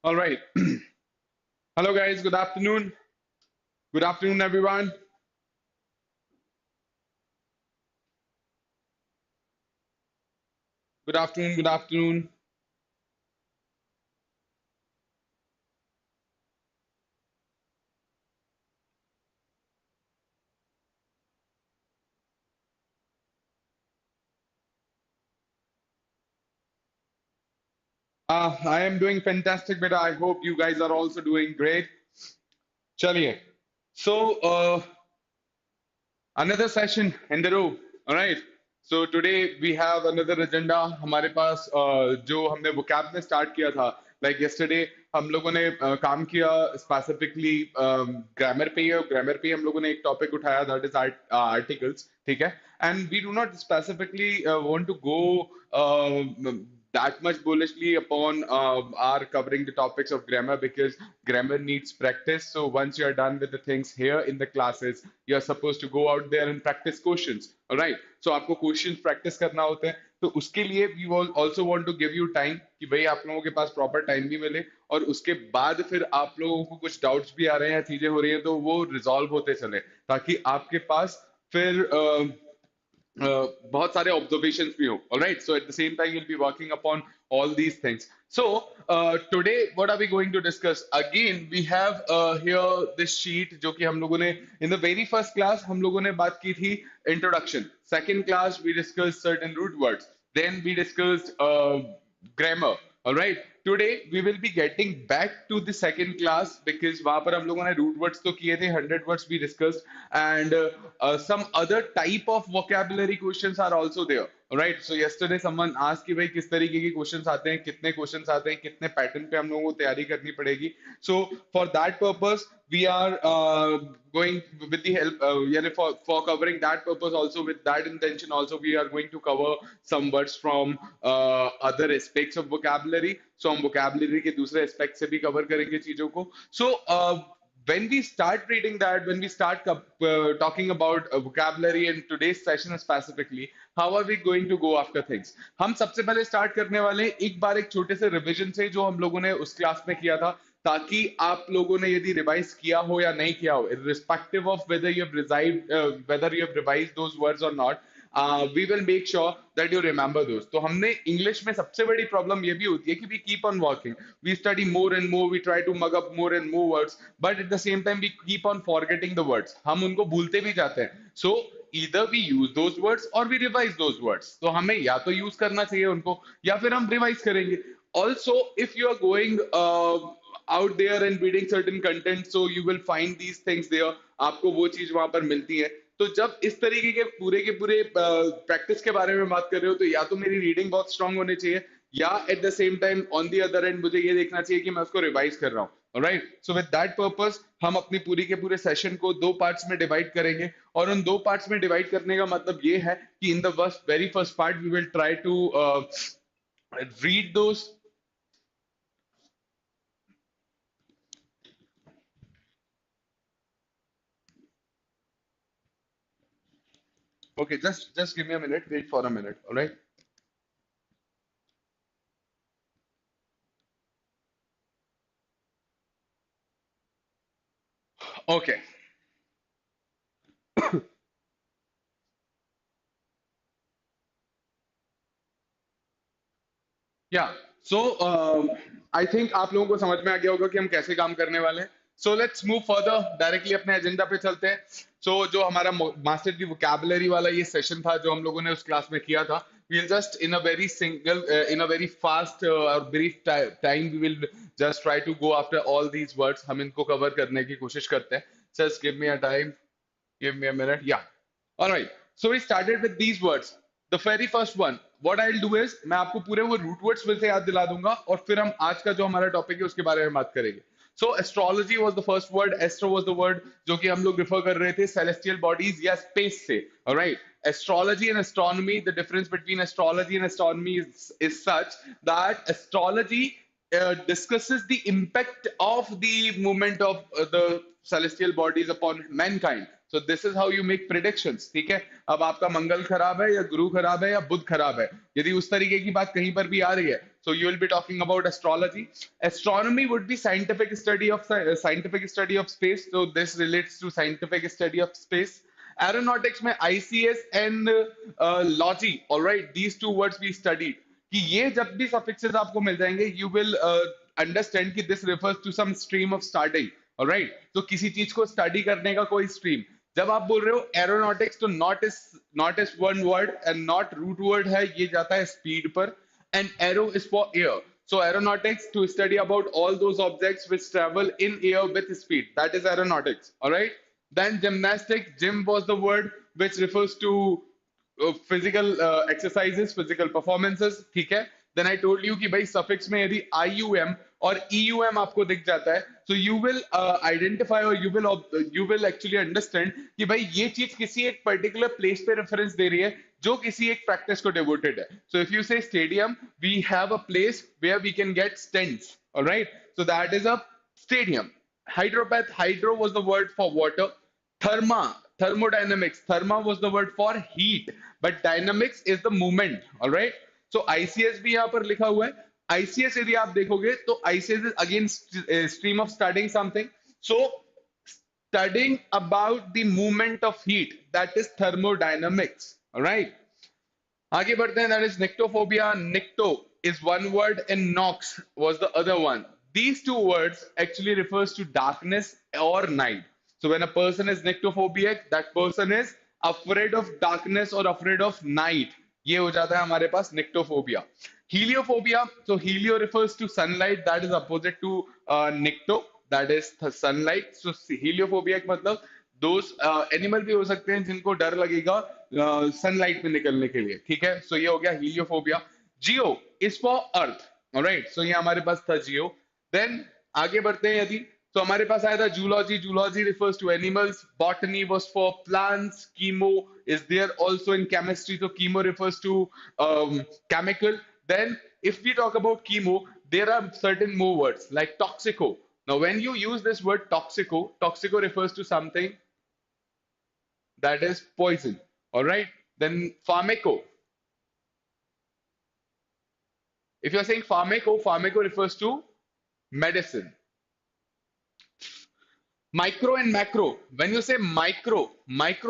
All right. Hello, guys. Good afternoon. Good afternoon, everyone. Good afternoon. Good afternoon. I am doing fantastic, beta. I hope you guys are also doing great. Chaliye. So, another session in the row. All right. So today we have another agenda. हमारे पास जो हमने vocab में start किया था, like yesterday हम लोगों ने काम किया specifically grammar पे ही और grammar पे ही हम लोगों ने एक topic उठाया that is articles, ठीक है? And we do not specifically want to go that much bullishly upon our covering the topics of grammar because grammar needs practice. So once you are done with the things here in the classes, you are supposed to go out there and practice questions. All right. So आपको questions practice करना होता है. तो उसके लिए we will also want to give you time कि भाई आप लोगों के पास proper time भी मिले और उसके बाद फिर आप लोगों को कुछ doubts भी आ रहे हैं चीजें हो रही हैं तो वो resolve होते चले ताकि आपके पास फिर बहुत सारे observations भी हो. All right. So at the same time, you'll be working upon all these things. So today, what are we going to discuss? Again, we have here this sheet जो कि हम लोगों ने in the very first class हम लोगों ने बात की थी introduction. Second class we discussed certain root words. Then we discussed grammar. All right. Today we will be getting back to the second class because वहां पर हम लोगों ने root words तो किए थे, 100 words we discussed, and some other type of vocabulary questions are also there. All right. So yesterday someone asked कि भाई किस तरीके के questions आते हैं, कितने questions आते हैं, कितने pattern पे हम लोगों को तैयारी करनी पड़ेगी. So for that purpose we are going with the help यानी for covering that purpose also with that intention also we are going to cover some words from other aspects of vocabulary. So हम vocabulary के दूसरे aspects से भी cover करेंगे चीजों को. So when we start reading that, when we start talking about vocabulary in today's session specifically, how are we going to go after things? हम सबसे पहले start करने वाले हैं एक बार एक छोटे से revision से जो हम लोगों ने उस क्लास में किया था ताकि आप लोगों ने यदि रिवाइज किया हो या नहीं किया हो irrespective of whether you have revised those words or not, we will make sure that you remember those. तो हमने इंग्लिश में सबसे बड़ी प्रॉब्लम ये भी होती है कि we keep on working, we study more and more, we try to mug up more and more words, but at the same time we keep on forgetting the words. हम उनको भूलते भी जाते हैं. So either we use those words or we revise those words. तो हमें या तो यूज करना चाहिए उनको या फिर हम रिवाइज करेंगे. Also, if you are going out there and reading certain content, so you will find these things there. आपको वो चीज वहां पर मिलती है. तो जब इस तरीके के पूरे प्रैक्टिस के बारे में बात कर रहे हो तो या तो मेरी रीडिंग बहुत स्ट्रांग होनी चाहिए या eight the same time on the other and मुझे ये देखना चाहिए कि मैं उसको रिवाइज कर रहा हूँ. Right. So with that purpose हम अपनी पूरी के पूरे सेशन को दो पार्ट्स में डिवाइड करेंगे और उन दो पार्ट्स में डिवाइड करने का मतलब ये है कि in the very first part we will try to read those. Okay, just give me a minute. Wait for a minute. All right. Okay. या सो आई थिंक आप लोगों को समझ में आ गया होगा कि हम कैसे काम करने वाले हैं. So let's move further directly अपने एजेंडा पे चलते हैं. सो जो हमारा मास्टर की वोकैबुलरी वाला ये सेशन था जो हम लोगों ने उस क्लास में किया था, we'll just in a very single in a very fast or brief time we will just try to go after all these words. हम इनको कवर करने की कोशिश करते हैं. Just give me a time, give me a minute. Yeah. All right. So we started with these words. The very first one, what I'll do is मैं आपको पूरे वो रूट वर्ड्स फिर से याद दिला दूंगा और फिर हम आज का जो हमारा टॉपिक है उसके बारे में बात करेंगे. So astrology was the first word, astro was the word जो कि हम लोग refer कर रहे थे celestial bodies या space से. All right. Astrology and astronomy, the difference between astrology and astronomy is such that astrology discusses the impact of the movement of the celestial bodies upon mankind, So this is how you make predictions. ठीक है, अब आपका मंगल खराब है या गुरु खराब है या बुध खराब है, यदि उस तरीके की बात कहीं पर भी आ रही है, so you will be talking about astrology. Astronomy would be scientific study of space, so this relates to scientific study of space. Aeronautics में ICS and logy, all right, these two words we studied. कि ये जब भी suffixes आपको मिल जाएंगे, you will understand कि this refers to some stream of study, all right. तो किसी चीज को स्टडी करने का कोई स्ट्रीम, जब आप बोल रहे हो एरोनॉटिक्स, तो naut is one word and naut root word है, ये जाता है स्पीड पर, and aero is for air. So aeronautics to study about all those objects which travel in air with speed. That is aeronautics. All right. Then gymnastics. Gym was the word which refers to physical exercises, physical performances. ठीक है. Then I told you कि भाई suffix में यदि IUM और EUM आपको दिख जाता है, so you will identify or you will actually understand कि भाई ये चीज किसी एक particular place पे reference दे रही है जो किसी एक practice को devoted है. So if you say stadium, we have a place where we can get stents. All right. So that is a stadium. Hydropath. Hydro was the word for water. Thermodynamics. Therma was the word for heat, but dynamics is the movement. All right. So ICS भी यहाँ पर लिखा हुआ है. ICS यदि आप देखोगे तो ICS is again stream of studying something. So studying about the movement of heat, that is thermodynamics. All right. आगे बढ़ते हैं. That is nyctophobia. Nycto is one word and nox was the other one. These two words actually refers to darkness or night. So when a person is nyctophobic, that person is afraid of darkness or afraid of night. ये हो जाता है हमारे पास nyctophobia. Heliophobia. So helio refers to sunlight. That is opposite to nycto. That is the sunlight. So heliophobia मतलब those animal भी हो सकते हैं जिनको डर लगेगा सनलाइट में निकलने के लिए. ठीक है. सो ये हो गया हीलियोफोबिया. जियो इज फॉर अर्थ. ऑलराइट. सो ये हमारे पास था जियो. देन आगे बढ़ते हैं यदि, तो हमारे पास आया था zoology. Zoology refers to animals. Botany was for plants. Chemo is there also in chemistry, so chemo refers to chemical. Then if we talk about chemo, there are certain more words like toxico. Now when you use this word toxico refers to something that is poison. All right. Then pharmaco. If you're saying pharmaco refers to medicine. Micro and macro. When you say micro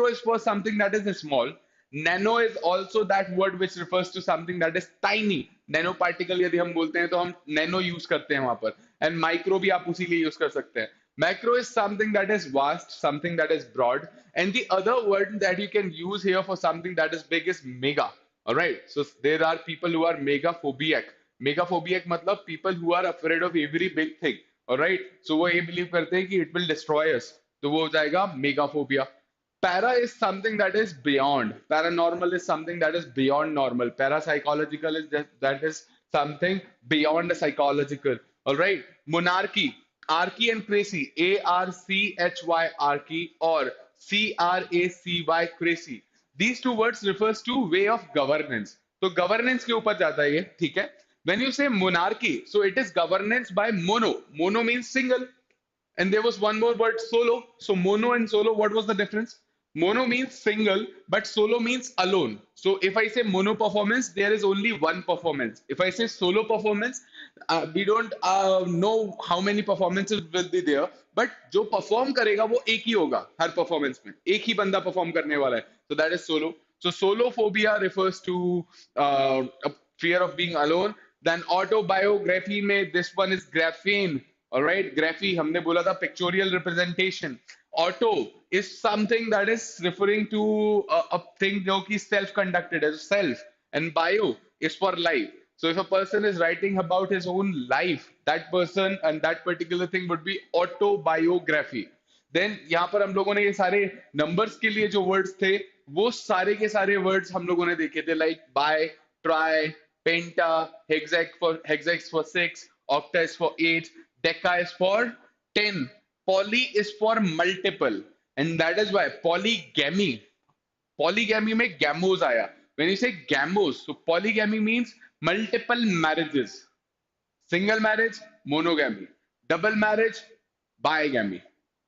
is for something that is small. Nano is also that word which refers to something that is tiny. Nano particle यदि हम बोलते हैं तो हम nano use करते हैं वहां पर. And micro भी आप उसी लिए use कर सकते हैं. Macro is something that is vast, something that is broad. And the other word that you can use here for something that is big is mega. All right. So there are people who are megaphobic. Megaphobic मतलब people who are afraid of every big thing. Alright, so वो ये believe करते हैं कि it will destroy us, तो वो हो जाएगा megaphobia. Para is something that is beyond. Paranormal is something that is beyond normal. Parapsychological is that is something beyond psychological. Alright, monarchy, archy and crazy, ARCHY archy or CRACY crazy. These two words refers to way of governance. तो governance के ऊपर जाता है ये. ठीक है. When you say monarchy, so it is governance by mono. Mono means single. And there was one more word, solo. So mono and solo, what was the difference? Mono means single, but solo means alone. So if I say mono performance, there is only one performance. If I say solo performance, we don't know how many performances will be there. But जो perform करेगा वो एक ही होगा हर performance में. एक ही बंदा perform करने वाला है. So that is solo. So solophobia refers to a fear of being alone. Then autobiography में this one is graphene. All right, graphy हमने बोला था pictorial representation. Auto is something that is referring to a thing जो कि self conducted है, self. And bio is for life. So if a person is writing about his own life, that person and that particular thing would be autobiography. Then यहाँ पर हम लोगों ने ये सारे numbers के लिए जो words थे, वो सारे के सारे words हम लोगों ने देखे थे, like bi, tri, penta, hexax for 6, octa is for 8, deca is for 10, poly is for multiple, and that is why polygamy में gamos आया. When you say gamos, so polygamy means multiple marriages. Single marriage, monogamy. Double marriage, bigamy.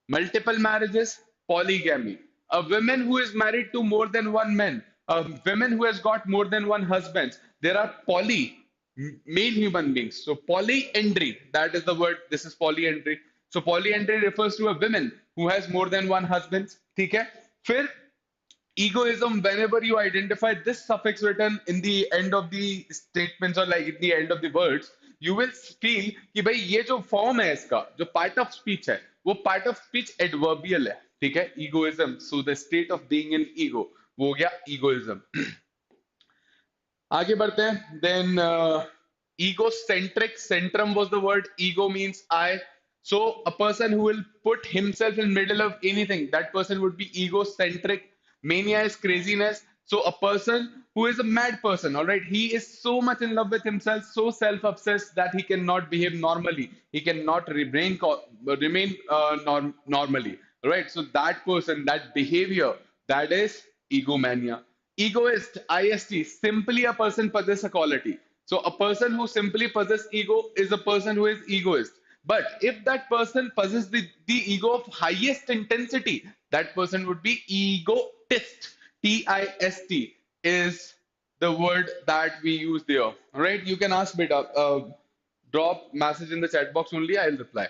Multiple marriages, polygamy. A woman who is married to more than one man, a woman who has got more than one husband. There are male human beings. So polyandry, that is the word. This is polyandry. So polyandry refers to a woman who has more than one husband. ठीक है? फिर egoism, whenever you identify this suffix written in the end of the statements or like in the end of the words, you will feel कि भाई ये जो form है इसका जो पार्ट ऑफ स्पीच है वो पार्ट ऑफ स्पीच एडवर्बियल है ठीक है egoism, so the state of being in ego, वो हो गया egoism. आगे बढ़ते हैं then egocentric, centrum was the word, ego means I, so a person who will put himself in middle of anything, that person would be egocentric. Mania is craziness, so a person who is a mad person, all right, he is so much in love with himself, so self-obsessed that he cannot behave normally, he cannot remain normally, all right, so that person, that behavior, that is egomania. Egoist, ist, simply a person possesses a quality. So a person who simply possesses ego is a person who is egoist. But if that person possesses the ego of highest intensity, that person would be egotist. T-I-S-T is the word that we use there. All right, you can ask beta, drop message in the chat box only, I'll reply.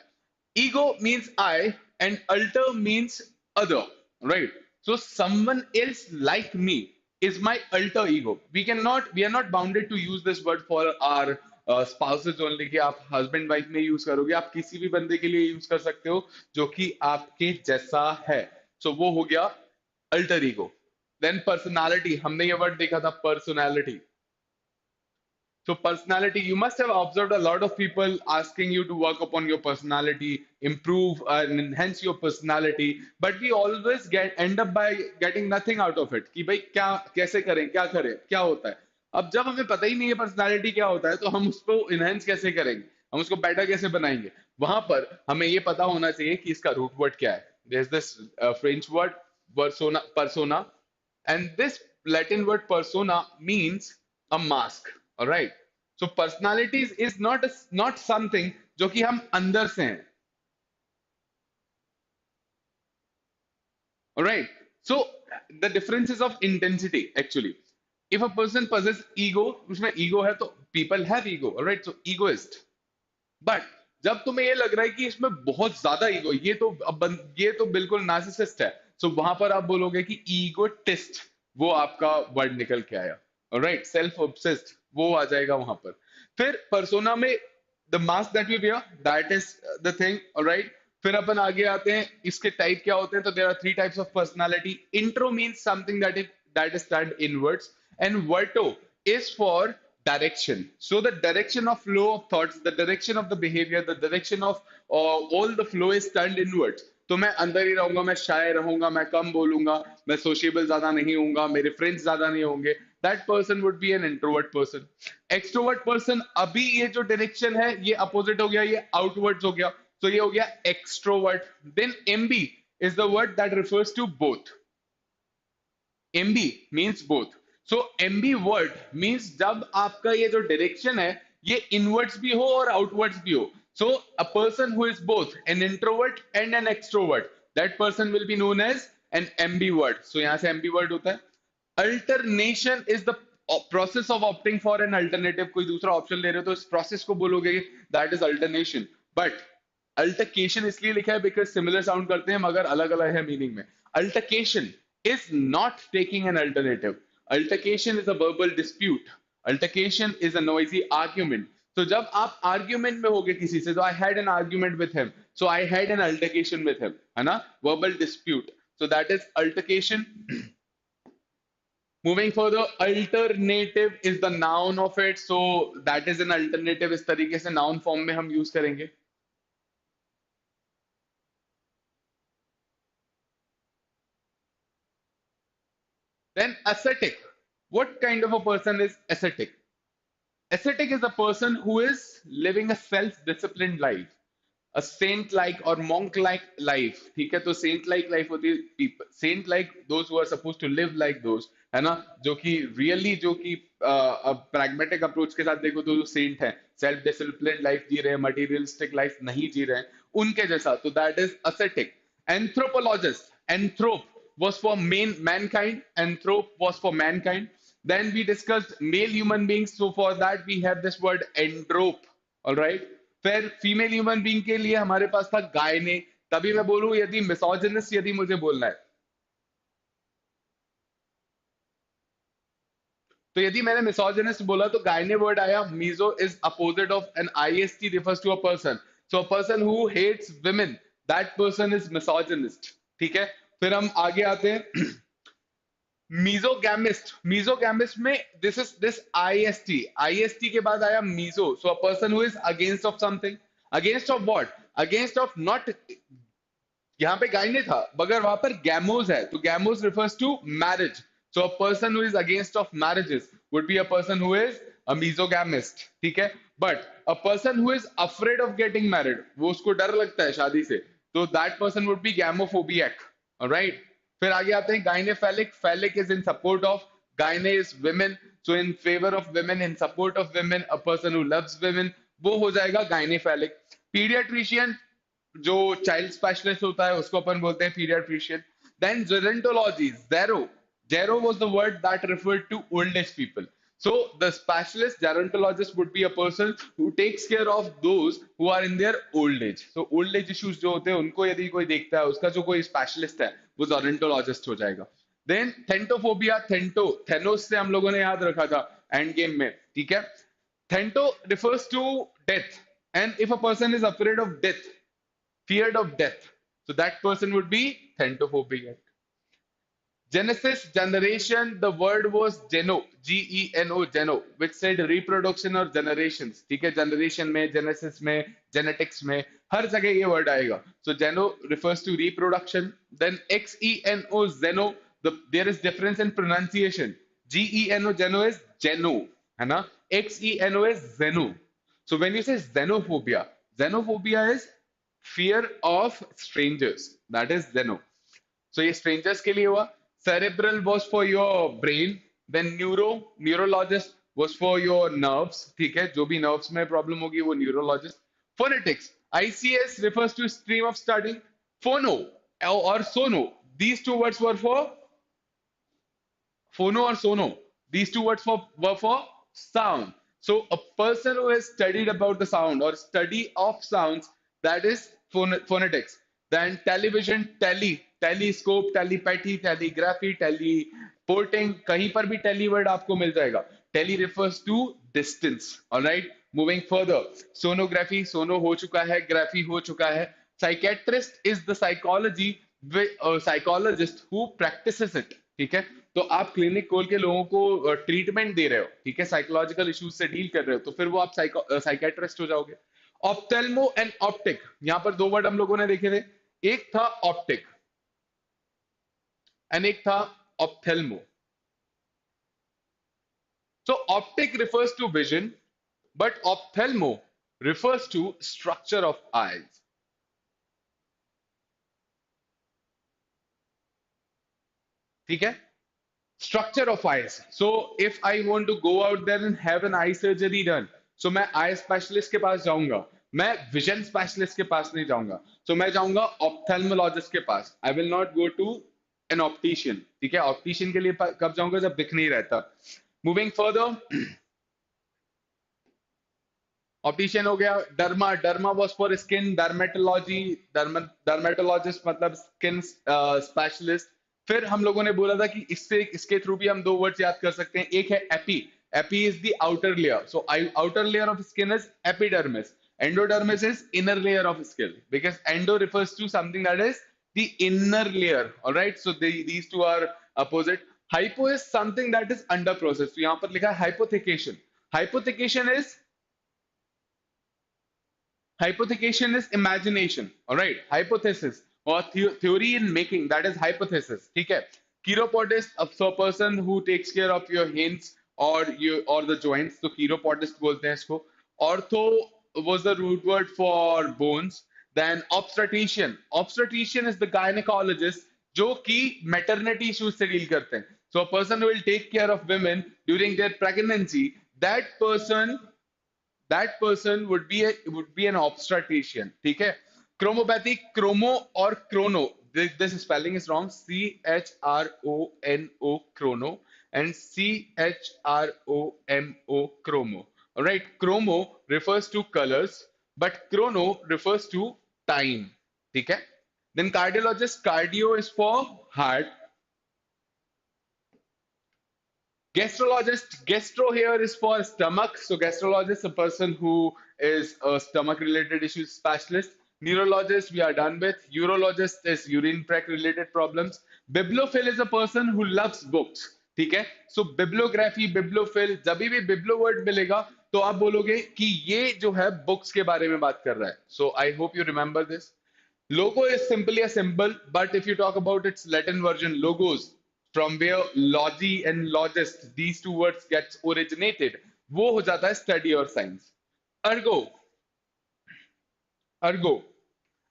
Ego means I and alter means other, right? So someone else like me is my alter ego. We are not bounded to use this word for our spouses only कि आप husband wife में use करोगे, आप किसी भी बंदे के लिए use कर सकते हो जो कि आपके जैसा है. So वो हो गया alter ego. Then personality, हमने ये word देखा था personality. So personality, you must have observed a lot of people asking you to work upon your personality, improve and enhance your personality, but we always end up by getting nothing out of it. कि भाई क्या कैसे करें क्या होता है. अब जब हमें पता ही नहीं है पर्सनालिटी क्या होता है तो हम उसको इनहेंस कैसे करेंगे, हम उसको बेटर कैसे बनाएंगे. वहां पर हमें ये पता होना चाहिए कि इसका रूट वर्ड क्या है. There's this French word persona, and this Latin word persona means a mask. All right. So personalities is not something जो कि हम अंदर से हैं. All right. So the differences of intensity actually. If a person possesses ego, उसमें ego है तो people have ego. All right. So egoist. But जब तुम्हें ये लग रहा है कि इसमें बहुत ज्यादा ईगो, ये तो बिल्कुल नार्सिसिस्ट है, सो वहां पर आप बोलोगे कि ईगोटिस्ट, वो आपका वर्ड निकल के आया. ऑलराइट, सेल्फ ऑब्सेस्ड वो आ जाएगा वहां पर. फिर पर्सोना में the mask that we wear, that is the thing. Alright, फिर अपन आगे आते हैं इसके टाइप क्या होते हैं. तो there are three types of personality. Intro means something that is turned inwards, and verto is for direction. So the direction of flow of thoughts, the direction of the behavior, the direction of all the flow is turned inwards. तो मैं अंदर ही रहूंगा, मैं शाय रहूंगा, मैं कम बोलूंगा, मैं sociable ज्यादा नहीं होऊंगा, मेरे फ्रेंड्स ज्यादा नहीं होंगे. That person would B an introvert person. Extrovert person, अभी ये जो डायरेक्शन है ये अपोजिट हो गया, ये आउटवर्ड्स हो गया, तो ये हो गया extrovert. Then ambi is the word that refers to both. Ambi means both. So ambi word means जब आपका ये जो डायरेक्शन है ये इनवर्ड्स भी हो और आउटवर्ड्स भी हो. So a person who is both an introvert and an extrovert, that person will be known as an ambivert. So यहां से एमबी वर्ड होता है. Alternation is the process of opting for an alternative. कोई दूसरा option ले रहे हो तो इस प्रोसेस को बोलोगे that is alternation. But altercation इसलिए लिखा है बिकॉज सिमिलर साउंड करते हैं मगर अलग अलग है मीनिंग में. Altercation is not taking an alternative. Altercation is a verbal dispute. Altercation is a noisy argument. So जब आप argument में होगे किसी से, तो I had an argument with him. So I had an altercation with him. है ना? Verbal dispute. So that is altercation. Moving further, alternative is the noun of it. So that is an alternative. इस तरीके से noun form में हम use करेंगे. Then ascetic. What kind of a person is ascetic? Ascetic is a person who is living a self-disciplined life, a saint-like or monk-like life. ठीक है, तो saint-like life होती है, people, saint-like those who are supposed to live like those, है ना, जो कि really जो कि pragmatic approach के साथ देखो तो जो saint है, self-disciplined life जी रहे हैं, materialistic life नहीं जी रहे हैं, उनके जैसा. तो that is ascetic. Anthropologist, anthrop was for mankind. Anthrope was for mankind. Then we discussed male human beings. So for that we have this word andrope. All right. फिर female human being के लिए हमारे पास था गायने. तभी मैं बोलूं यदि मिसोजिनस यदि मुझे बोलना है, तो यदि मैंने मिसोजिनिस्ट बोला तो गायने वर्ड आया. Miso is opposite of an ist, refers to a person. So a person who hates women, that person is misogynist. ठीक है. फिर हम आगे आते हैं. मीजोगैमिस्ट. मीजोगैमिस्ट में दिस आईएसटी, आईएसटी के बाद आया miso. So a person who is against of something. Against of what? Against of not. यहाँ पे गायने था मगर वहां पर गैमोज है, तो gamos refers to marriage. So a person who is against of marriages would be a person who is a misogamist. ठीक है. But a person who is afraid of getting married, वो उसको डर लगता है शादी से, तो that person would be gamophobic. Alright. फिर आगे आते हैं gynephilic. Philic is in support of, gyne is women, so in favour of women, in support of women, a person who loves women, वो हो जाएगा गायनेफेलिक. पीडियाट्रिशियन जो child specialist होता है उसको अपन बोलते हैं paediatrician. Then gerontology, gero. Gero was the word that referred to old age people. So the specialist gerontologist would be a person who takes care of those who are in their old age. So old age issues जो होते हैं उनको यदि कोई देखता है, उसका जो कोई स्पेशलिस्ट है वो gerontologist हो जाएगा. देन थेंटोफोबिया. थेंटो, थेनोस से हम लोगों ने याद रखा था एंड गेम में. ठीक है. थेंटो refers to death, and if a person is afraid of death, feared of death, so that person would be thentophobic. Genesis, generation, the word was geno, Geno, geno, which said reproduction or generations. ठीक है. generation में, genesis में, genetics में, हर जगह ये word आएगा. So geno refers to reproduction. Then xeno, zeno, there is difference in pronunciation. Geno, geno is geno, है ना. xeno is zeno. So when you say xenophobia, xenophobia is fear of strangers. That is xeno. So ये strangers के लिए हुआ. Cerebral was for your brain. Then neurologist was for your nerves. ठीक है. जो भी nerves में problem होगी वो neurologist. Phonetics, ICS refers to stream of study. Phono or sono, these two words were for phono or sono. These two words were for sound. So a person who has studied about the sound or study of sounds, that is phonetics. Then television, telescope, telepathy, telegraphy, teleporting, कहीं पर भी tele word आपको मिल जाएगा. Tele refers to distance. All right. Moving further, sonography, sono हो चुका है, graphy हो चुका है. Psychiatrist is the psychologist who practices it. ठीक है. तो आप क्लिनिक खोल के लोगों को ट्रीटमेंट दे रहे हो, ठीक है, साइकोलॉजिकल इश्यूज से डील कर रहे हो, तो फिर वो आप साइकेट्रिस्ट हो जाओगे. ऑप्थेल्मो एंड ऑप्टिक, यहां पर दो वर्ड हम लोगों ने देखे थे. एक था ऑप्टिक एंड एक था ophthalmo. So optic refers to vision, but ophthalmo refers to structure of eyes. ठीक है. Structure of eyes. So if I want to go out there and have an eye surgery done, so मैं eye specialist के पास जाऊंगा, मैं vision specialist के पास नहीं जाऊंगा, so मैं जाऊंगा ophthalmologist के पास. I will not go to an optician. ठीक है. optician के लिए कब जाऊंगा? जब दिख नहीं रहता. Moving further, ऑप्टिशियन हो गया. Derma, derma was for skin. Dermatology, dermatologist मतलब स्किन स्पेशलिस्ट. फिर हम लोगों ने बोला था कि इसके थ्रू भी हम दो वर्ड्स याद कर सकते हैं. एक है epi. Epi is the outer layer. So outer layer of skin is epidermis. Endodermis is inner layer of skin, because endo refers to something that is the inner layer. Alright. So these two are opposite. Hypo is something that is under process. तो यहां पर लिखा है hypothecation. Hypothecation is Hypothecation is imagination. All right. Hypothesis or theory in making, that is hypothesis. ठीक है. Chiropodist, so a person who takes care of your hands or the joints. तो chiropodist बोलते हैं इसको. Ortho was the root word for bones. Then obstetrician. Obstetrician is the gynecologist जो कि maternity issues से deal करते हैं. So a person who will take care of women during their pregnancy, that person would be an obstetrician. ठीक है. क्रोमोपैथी, chromo और Chrono, this spelling is wrong. CHRONO chrono and CHROMO chromo. All right, chromo refers to colors, but chrono refers to time. ठीक है? Then cardiologist, cardio is for heart. Gastrologist, gastro here is for stomach. So gastrologist, a person who is a stomach related issues specialist. Neurologist, we are done with. Urologist is urine tract related problems. Bibliophile is a person who loves books. ठीक है? So bibliography, bibliophile, जब भी बिब्लो word मिलेगा तो आप बोलोगे कि ये जो है बुक्स के बारे में बात कर रहा है. So I hope you remember this. Logo is simply a symbol, but if you talk about its Latin version, logos, from where logi and logist, these two words gets originated, वो हो जाता है study और science. Ergo, ergo,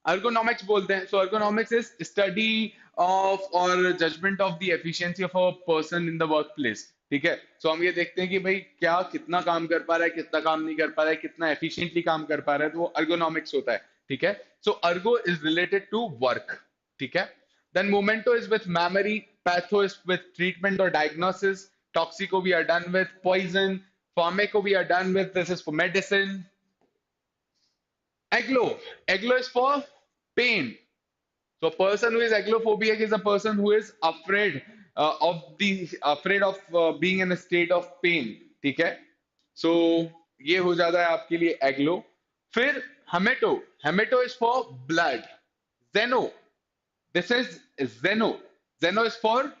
ergonomics बोलते हैं. So ergonomics is study of or judgment of the efficiency of a person in the workplace. ठीक है? So हम ये देखते हैं कि भाई क्या कितना काम कर पा रहा है, कितना काम नहीं कर पा रहा है, कितना efficiently काम कर पा रहा है, तो वो ergonomics होता है. ठीक है? So ergo is related to work. ठीक है? Then momento is with memory, patho is with treatment or diagnosis, toxico we are done with, poison, pharmaco we are done with, this is for medicine. Aglo, aglo is for pain. So a person who is aglophobic is a person who is afraid of being in a state of pain. ठीक है? So ये हो जाता है आपके लिए एग्लो. फिर haemato, haemato is for blood. Zeno, this is Zeno. Zeno is for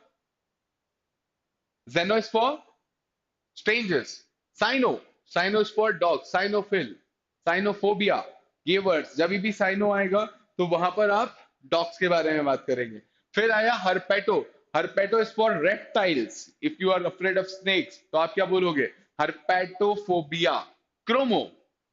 strangers. Sino, sino is for dog. Sinophil, Sinophobia, ये वर्ड्स जब भी साइनो आएगा तो वहां पर आप डॉग्स के बारे में बात करेंगे. फिर आया herpeto, herpeto is for reptiles. If you are afraid of snakes तो आप क्या बोलोगे? Herpetophobia. Chromo,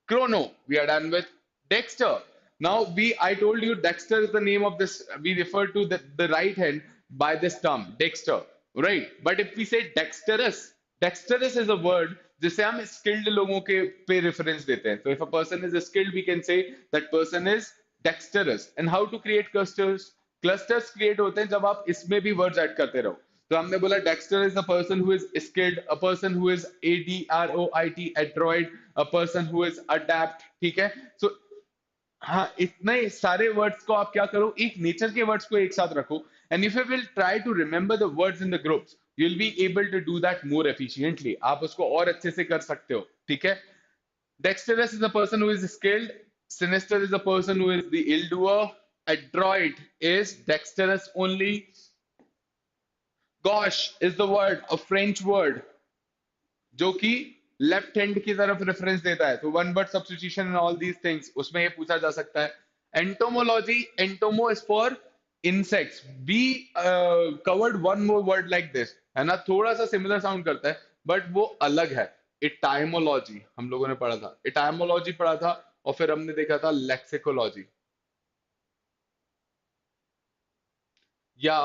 chrono, we are done with. Dexter, now I told you Dexter is the name of this, we refer to the right hand by this term Dexter, right? But if we say dexterous, dexterous is a word जिसे हम skilled लोगों के पे reference देते हैं. So if a person is skilled, we can say that person is dexterous. And how to create clusters? Clusters create होते हैं जब आप इसमें भी words add करते रहो. तो हमने बोला Dexter is a person who is skilled, a person who is ADROIT, Android, a person who is adapt. ठीक है? सो हाँ, इतने सारे वर्ड्स को आप क्या करो, एक नेचर के वर्ड्स को एक साथ रखो. And if you will try to remember the words in the groups, you will be able to do that more efficiently. आप उसको और अच्छे से कर सकते हो. ठीक है? Dexterous is a person who is skilled. Sinister is a person who is the ill doer. Adroit is dexterous only. Gauche is the word, a French word, जो कि लेफ्ट हैंड की तरफ रेफरेंस देता है. तो one word substitution and all these things उसमें ये पूछा जा सकता है. Entomology, entomo is for insects. We covered one more word like this, है ना? थोड़ा सा सिमिलर साउंड करता है बट वो अलग है. इटाइमोलॉजी हम लोगों ने पढ़ा था, इटाइमोलॉजी पढ़ा था, और फिर हमने देखा था लेक्सिकोलॉजी या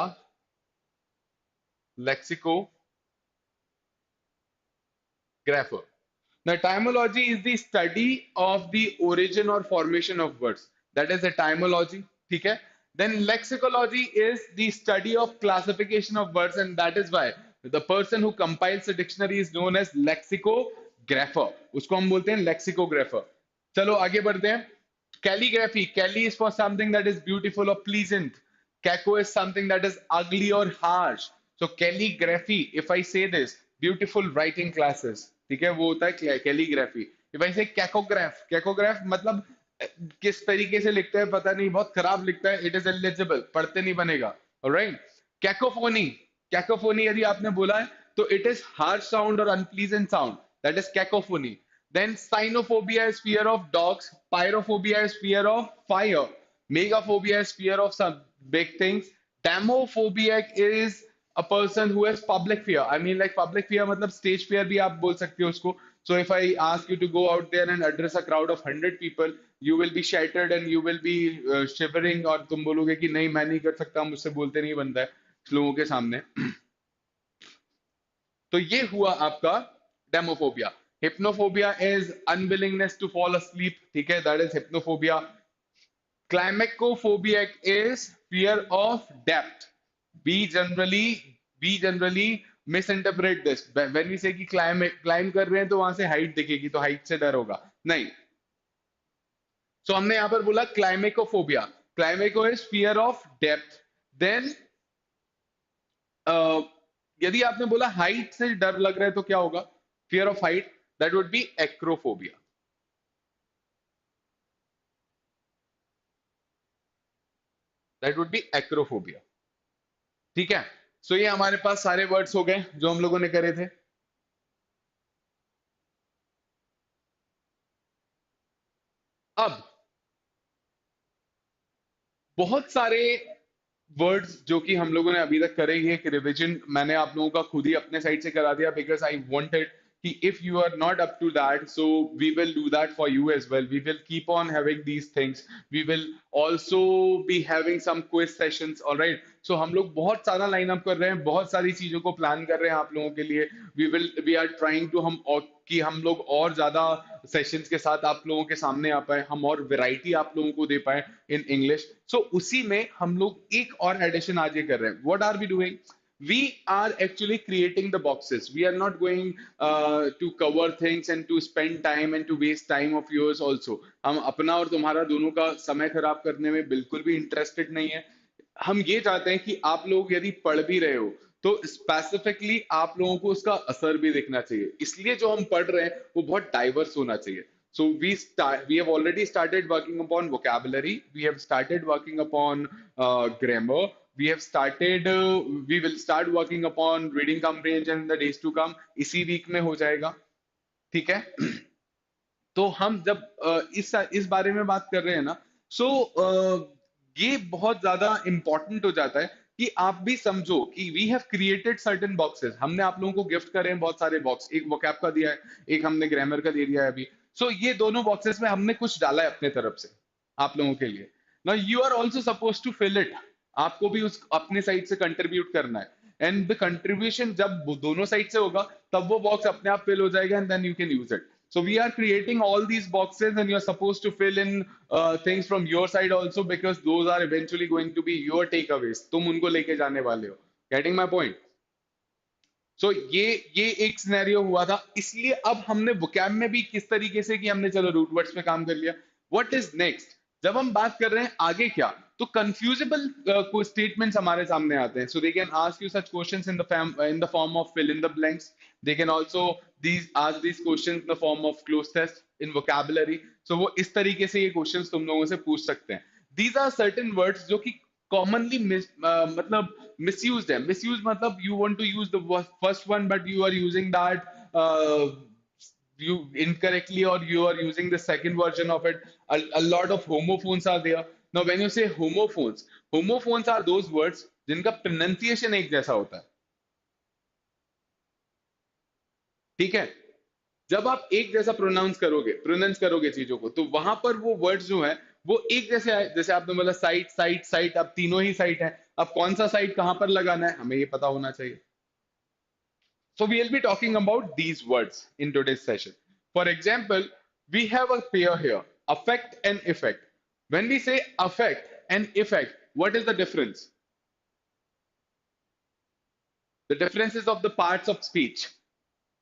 lexicographer. Now, etymology is the study of the origin or formation of words. That is etymology. ठीक है? Then lexicology is the study of classification of words, and that is why the person who compiles a dictionary is known as lexicographer. उसको हम बोलते हैं lexicographer. चलो आगे बढ़ते हैं. Calligraphy. Calli is for something that is beautiful or pleasant. Caco is something that is ugly or harsh. So calligraphy, if I say this, beautiful writing classes, ठीक है, वो होता है calligraphy. If I say cacograph, cacograph मतलब किस तरीके से लिखता है पता नहीं, बहुत खराब लिखता है, it is illegible, पढ़ते नहीं बनेगा. Alright? Cacophony, cacophony यदि आपने बोला है तो it is harsh sound or unpleasant sound, that is cacophony. Then cynophobia is fear of dogs, pyrophobia is fear of fire, megaphobia is fear of some big things, damophobia is a person who has public fear. I mean like public fear मतलब stage fear भी आप बोल सकते हो उसको. So if I ask you to go out there and address a crowd of 100 people, you will be shattered and you will be shivering, और तुम बोलोगे कि नहीं मैं नहीं कर सकता, मुझसे बोलते नहीं बनता है लोगों के सामने. तो ये हुआ आपका demophobia. Hypnophobia is unwillingness to fall asleep. ठीक है? That is hypnophobia. Climacophobia is fear of depth. we generally we generally misinterpret this when we say कि climb कर रहे हैं तो वहां से हाइट दिखेगी तो हाइट से डर होगा, नहीं. सो हमने यहां पर बोला climacophobia. Climaco is fear of depth. Then यदि आपने बोला हाइट से डर लग रहा है तो क्या होगा? Fear of height, that would B acrophobia. That would B acrophobia. ठीक है. सो ये हमारे पास सारे वर्ड्स हो गए जो हम लोगों ने करे थे. अब बहुत सारे वर्ड्स जो कि हम लोगों ने अभी तक करे, ये एक रिवीजन मैंने आप लोगों का खुद ही अपने साइड से करा दिया बिकॉज आई वांटेड कि if you are not up to that so we will do that for you as well. We will keep on having these things. We will also be having some quiz sessions. Alright. So हम लोग बहुत सारा line up कर रहे हैं, बहुत सारी चीजों को प्लान कर रहे हैं आप लोगों के लिए. वी आर ट्राइंग टू कि हम लोग और ज्यादा सेशंस के साथ आप लोगों के सामने आ पाए, हम और वैरायटी आप लोगों को दे पाए इन इंग्लिश. सो उसी में हम लोग एक और एडिशन आज ये कर रहे हैं. What are we doing? We are actually creating the boxes. We are not going to cover things and to spend time and to waste time of yours also. हम अपना और तुम्हारा दोनों का समय खराब करने में बिल्कुल भी इंटरेस्टेड नहीं है. हम ये चाहते हैं कि आप लोग यदि पढ़ भी रहे हो तो स्पेसिफिकली आप लोगों को उसका असर भी दिखना चाहिए. इसलिए जो हम पढ़ रहे हैं वो बहुत डाइवर्स होना चाहिए. So we have already started working upon vocabulary. We have started working upon grammar. We will start working upon reading comprehension in the days to come. इसी वीक में हो जाएगा. ठीक है. तो हम जब इस बारे में बात कर रहे हैं ना, सो ये बहुत ज्यादा इंपॉर्टेंट हो जाता है कि आप भी समझो कि we have created certain boxes. हमने आप लोगों को गिफ्ट करे हैं बहुत सारे बॉक्स. एक वोकैब का दिया है, एक हमने ग्रामर का दे दिया है अभी. सो ये दोनों बॉक्सेस में हमने कुछ डाला है अपने तरफ से आप लोगों के लिए. Now you are also suppose to fill it. आपको भी उस अपने साइड से कंट्रीब्यूट करना है. एंड द कंट्रीब्यूशन जब दोनों साइड से होगा तब वो बॉक्स अपने आप फिल हो जाएगा and then you can use it. So we are creating all these boxes and you're supposed to fill in things from your side also because those are eventually going to be your takeaways. तुम उनको लेके जाने वाले हो. Getting my point? So ये एक scenario हुआ था. इसलिए अब हमने वोकैब में भी किस तरीके से कि हमने चलो रूट वर्ड्स पे काम कर लिया. What is next? जब हम बात कर रहे हैं आगे क्या, तो कंफ्यूजेबल कोई स्टेटमेंट्स हमारे सामने आते हैं. So they can ask you such questions in the form of fill in the blanks. They can also ask these questions in the form of cloze test in vocabulary. So वो इस तरीके से ये questions तुम लोगों से पूछ सकते हैं. These are certain words जो कि commonly मतलब misused है. Misuse मतलब you want to use the first one but you are using that you incorrectly or you are using the second version of it. A lot of homophones are there. Now when you say homophones are those words जिनका pronunciation एक जैसा होता है. ठीक है. जब आप एक जैसा प्रोनाउंस करोगे चीजों को तो वहां पर वो वर्ड्स जो है वो एक जैसे आए. जैसे आपने बोला साइट साइट साइट, अब तीनों ही साइट है. अब कौन सा साइट कहां पर लगाना है हमें ये पता होना चाहिए. So we will be talking about these words in today's session. For example, we have a pair here, affect and effect. When we say affect and effect, what is the difference? The differences of the parts of speech.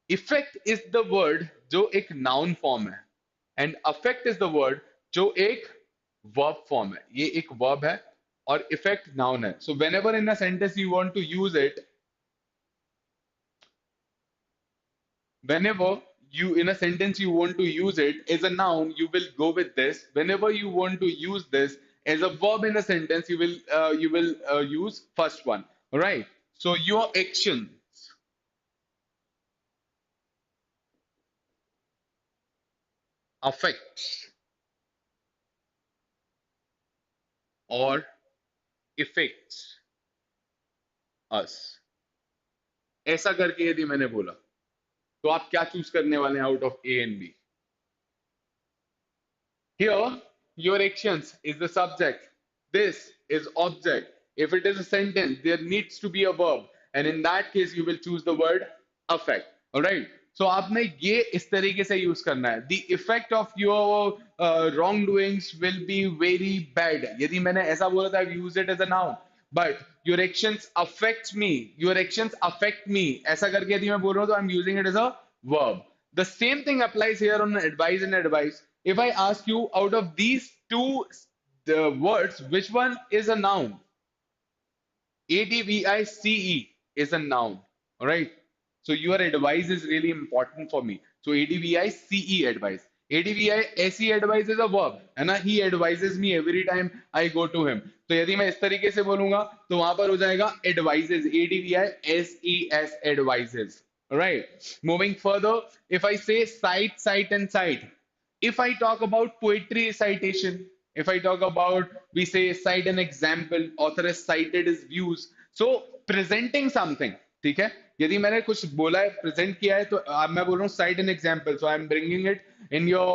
Effect is the word जो एक noun form है and affect is the word जो एक verb form है. ये एक verb है और effect noun है. So whenever in a sentence you want to use it, whenever you in a sentence you want to use it as a noun, you will go with this. Whenever you want to use this as a verb in a sentence, you will use first one. All right. So your action affects or affects us. ऐसा करके यदि मैंने बोला तो आप क्या choose करने वाले हैं out of A and B? Here, your actions is the subject. This is object. If it is a sentence, there needs to be a verb. And in that case, you will choose the word affect. All right. So आपने ये इस तरीके से use करना है. The effect of your wrong doings will be very bad. यदि मैंने ऐसा बोला था, use it as a noun, but your actions affect me, your actions affect me, ऐसा करके यदि मैं बोल रहा हूँ तो I am using it as a verb. The same thing applies here on advice and advice. If I ask you, out of these two words, which one is a noun? ADVICE is a noun. All right. So your advice is really important for me. So ADVICE advice. ADVISE advice is a verb, है ना? He advises me every time I go to him. तो यदि मैं इस तरीके से बोलूंगा तो वहां पर हो जाएगा advises. ADVISES advises. All right. Moving further, if I say cite, and cite. If I talk about poetry recitation, if I talk about, we say cite an example, author has cited his views. So presenting something, ठीक है? यदि मैंने कुछ बोला है, present किया है, तो अब मैं बोल रहा हूँ cite an example. So I'm bringing it in your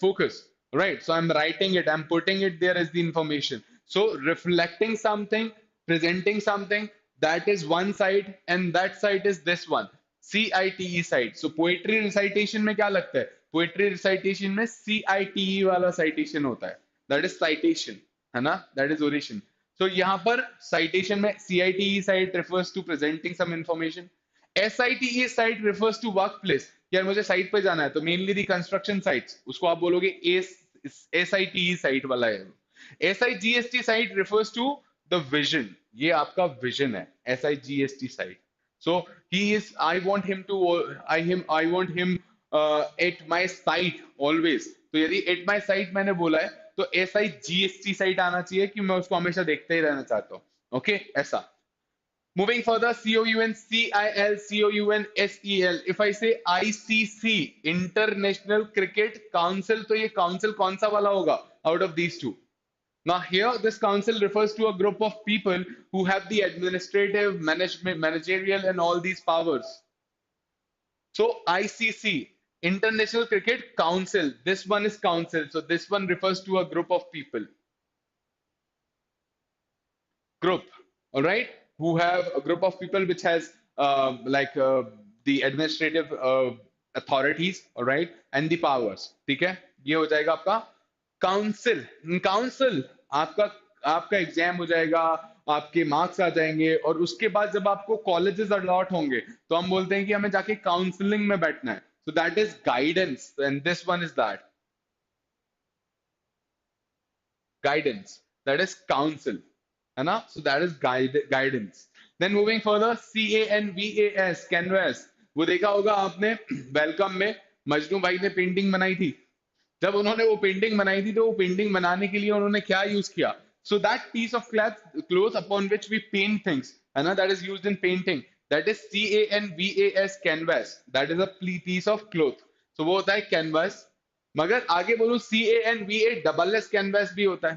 focus, right? So I'm writing it, I'm putting it there as the information. So reflecting something, presenting something, that is one side, and that side is this one. CITE side. So poetry recitation में क्या लगता है? Poetry recitation में CITE वाला citation होता है. That is citation, है ना? That is oration. So यहाँ पर citation में CITE side refers to presenting some information. SITE site refers to workplace. यार मुझे साइट पे जाना है तो मेनली दी कंस्ट्रक्शन साइट्स, उसको आप बोलोगे SITE साइट वाला है. SIGST site refers to the vision. ये आपका विजन है, SIGST site. So he is. I want him to. I want him at my side always. तो यदि at my side मैंने बोला है तो SIGST साइट आना चाहिए कि मैं उसको हमेशा देखते ही रहना चाहता हूँ. ओके, ऐसा. Moving further, COUNCIL, If I say ICC, International Cricket Council, तो ये council कौन सा वाला होगा out of these two? Now here, this council refers to a group of people who have the administrative, management, managerial, and all these powers. So ICC, International Cricket Council, this one is council. So this one refers to a group of people. Group, all right, who have a group of people which has the administrative authorities, all right, and the powers. ठीक है, ये हो जाएगा आपका council. Council आपका आपका exam हो जाएगा, आपके मार्क्स आ जाएंगे, और उसके बाद जब आपको कॉलेजेस अलॉट होंगे तो हम बोलते हैं कि हमें जाके काउंसलिंग में बैठना है. सो that is guidance, and this one is that guidance. That is counsel, है ना? So that is guidance. Then moving further, CANVAS, canvas. वो देखा होगा आपने वेलकम में मजनू भाई ने पेंटिंग बनाई थी. जब उन्होंने वो पेंटिंग बनाई थी तो वो पेंटिंग बनाने के लिए उन्होंने क्या यूज किया? So that piece of cloth upon which we paint things, है ना? That is used in painting. That is CANVAS, canvas. That is a piece of cloth. So वो होता है canvas. मगर आगे बोलूं CANVA कैनवस भी होता है.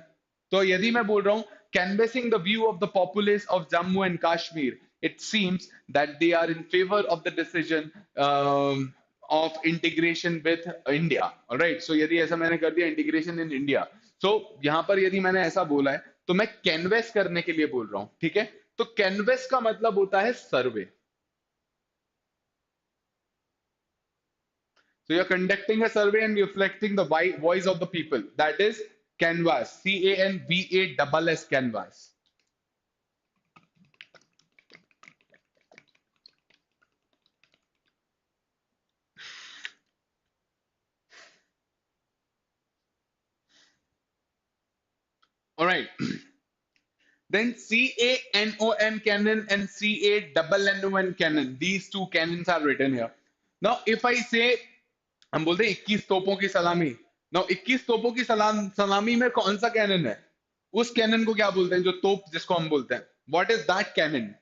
तो यदि मैं बोल रहा हूं canvassing the view of the populace of Jammu and Kashmir, it seems that they are in favor of the decision of integration with India. All right. So यदि ऐसा मैंने कर दिया integration in India, so यहां पर यदि मैंने ऐसा बोला है तो मैं canvass करने के लिए बोल रहा हूं. ठीक है, तो canvass का मतलब होता है सर्वे. So you're conducting a survey and reflecting the voice of the people. That is canvas. CANVAS, canvas. All right. Then CANON, canon, and CANNON, canon. These two canons are written here. Now, if I say, हम बोलते हैं 21 तोपों की सलामी. Now 21 तोपों की सलामी में कौन सा कैनन है? उस कैनन को क्या बोलते हैं जो तोप जिसको हम बोलते हैं? What is that cannon?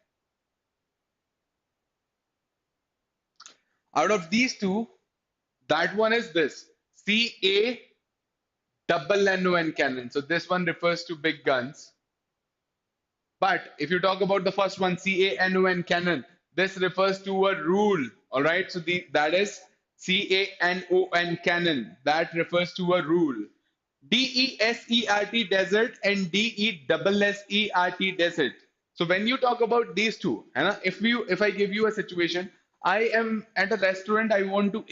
Out of these two, that one is this CANNON cannon. So this one refers to big guns. But if you talk about the first one, CANON cannon, this refers to a rule. All right, so that is CANON canon. That refers to a rule. DESERT desert and DESSERT desert. So when you talk about these two, if I give you a situation, I am at a restaurant, I want to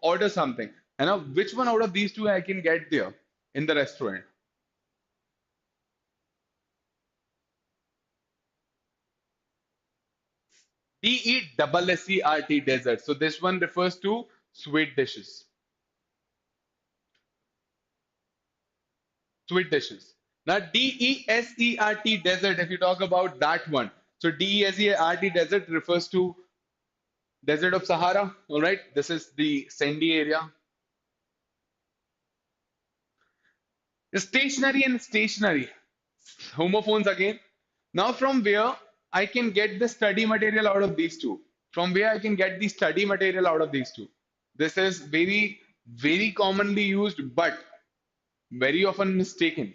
order something, and now which one out of these two I can get there in the restaurant? DESSERT, desert. So this one refers to sweet dishes. Sweet dishes. Now DESERT, desert, if you talk about that one. So DESERT, desert, refers to desert of Sahara. All right. This is the sandy area. Stationary and stationary. Homophones again. Now from where I can get the study material out of these two? From where I can get the study material out of these two? This is very, very commonly used, but very often mistaken.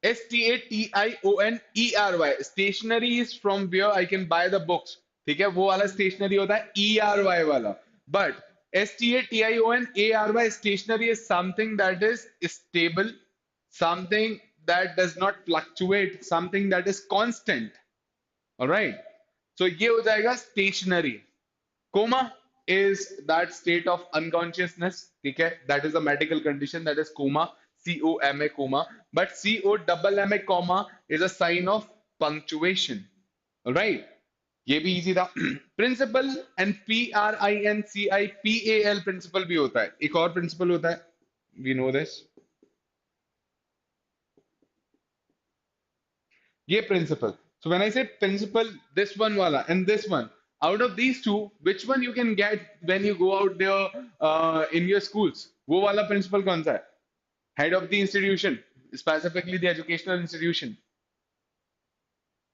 STATIONERY. Stationery is from where I can buy the books. ठीक है, वो वाला stationery होता है ERY वाला. But STATIONARY, stationery is something that is stable, something that does not fluctuate, something that is constant. All right. So ये हो जाएगा stationery. Coma is that state of unconsciousness. Okay, that is a medical condition, that is coma, COMA, coma. But COMMA, comma is a sign of punctuation. All right. ये भी easy था. Principal and PRINCIPAL principal भी होता है. एक और principal होता है. We know this. ये principal. So when I say principal, this one wala and this one, out of these two, which one you can get when you go out there in your schools? वो वाला principal कौन सा है? Head of the institution, specifically the educational institution.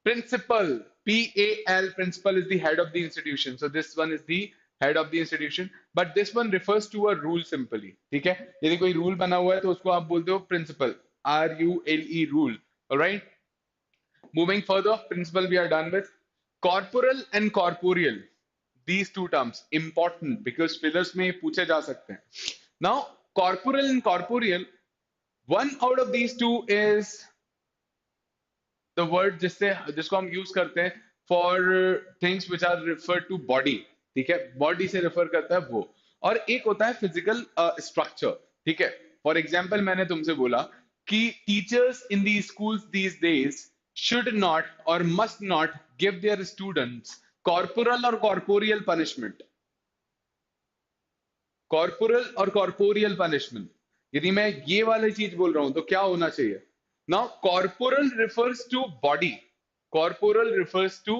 Principal, PAL, principal is the head of the institution. So this one is the head of the institution, but this one refers to a rule simply. ठीक है? यदि कोई rule बना हुआ है तो उसको आप बोलते हो principal, RULE, rule. All right? Moving further, principle we are done with. Corporal and corporeal. These two terms important because fillers में पूछे जा सकते हैं. Now, corporal and corporeal, one out of these two is the word जिसको हम use करते हैं for things which are referred to body. ठीक है, बॉडी से रेफर करता है वो. और एक होता है फिजिकल स्ट्रक्चर. ठीक है, फॉर एग्जाम्पल मैंने तुमसे बोला कि teachers in the schools these days should not or must not give their students corporal or corporeal punishment. Corporal or corporeal punishment. यदि मैं ये वाली चीज बोल रहा हूं तो क्या होना चाहिए? Now, corporal refers to body. Corporal refers to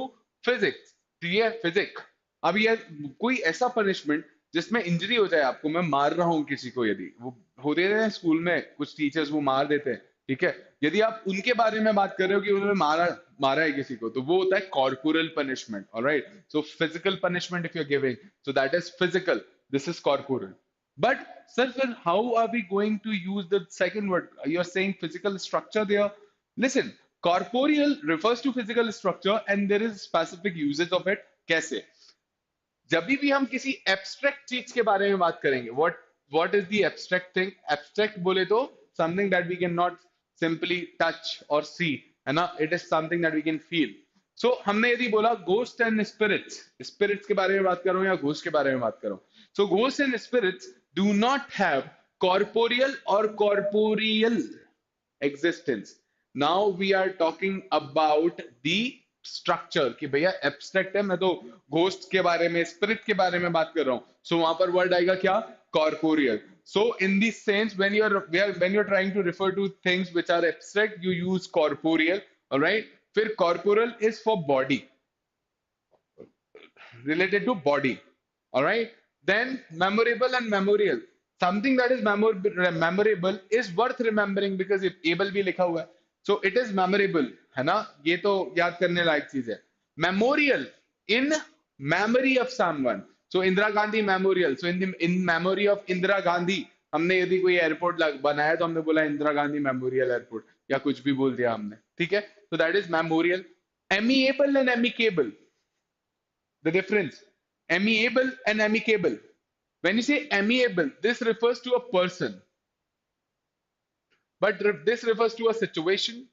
physics. ठीक है, फिजिक. अब ये कोई ऐसा पनिशमेंट जिसमें इंजरी हो जाए आपको, मैं मार रहा हूं किसी को, यदि वो होते हैं स्कूल में कुछ टीचर्स वो मार देते हैं. ठीक है, यदि आप उनके बारे में बात कर रहे हो कि उन्होंने मारा मारा है किसी को, तो वो होता है corporal punishment. Alright, so physical punishment if you are giving, so that is physical, this is corporal. But sir, how are we going to use the second word? You're saying physical structure there. Listen, corporeal refers to physical structure and there is specific uses of it. कैसे? जब भी हम किसी abstract चीज के बारे में बात करेंगे, what is the abstract thing? Abstract बोले तो something that we cannot simply touch or see, है ना? It is something that we can feel. So हमने यदि बोला ghost and spirits, spirits के बारे में बात कर रहा हूँ या ghost के बारे में बात कर रहा हूँ. So ghosts and spirits do not have corporeal or corporeal existence. Now we are talking about the structure कि भैया abstract है, मैं तो ghost के बारे में, spirit के बारे में बात कर रहा हूँ. So वहां पर word आएगा क्या? Corporeal. So in this sense, when you're trying to refer to things which are abstract, you use corporeal. All right. फिर corporal is for body, related to body. All right. Then memorable and memorial. Something that is memorable is worth remembering because able भी लिखा हुआ है. So it is memorable, है ना? ये तो याद करने लायक चीज है. Memorial, in memory of someone. So Indira Gandhi Memorial. So in memory of Indira Gandhi, हमने यदि कोई एयरपोर्ट बनाया तो हमने बोला इंदिरा गांधी मेमोरियल एयरपोर्ट, या कुछ भी बोल दिया हमने. ठीक है, so that is memorial. Amiable and amicable. The difference. Amiable and amicable. When you say amiable, this refers to a person, but this refers to a situation.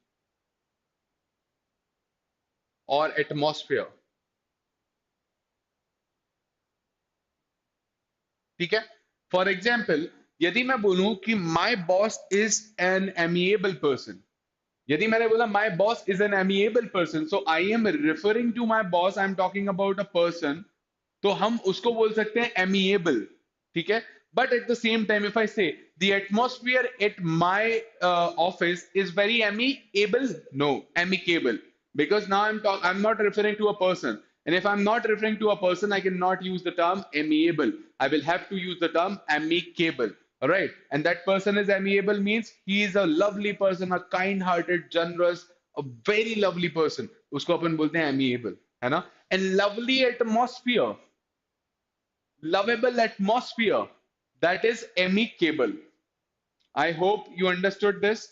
और एटमॉस्फेयर। ठीक है, फॉर एग्जाम्पल यदि मैं बोलूं कि my boss is an amiable person, यदि मैंने बोला my boss is an amiable person, so I am referring to my boss, I am talking about a person, तो हम उसको बोल सकते हैं एमिएबल। ठीक है, but at the same time if I say the atmosphere at my office is very amiable, no, amicable, because now I'm not referring to a person, and if I'm not referring to a person I cannot use the term amiable, I will have to use the term amicable. All right, and that person is amiable means he is a lovely person, a kind hearted, generous, a very lovely person, usko अपन बोलते हैं amiable, है ना? And lovely atmosphere, lovable atmosphere, that is amicable. I hope you understood this.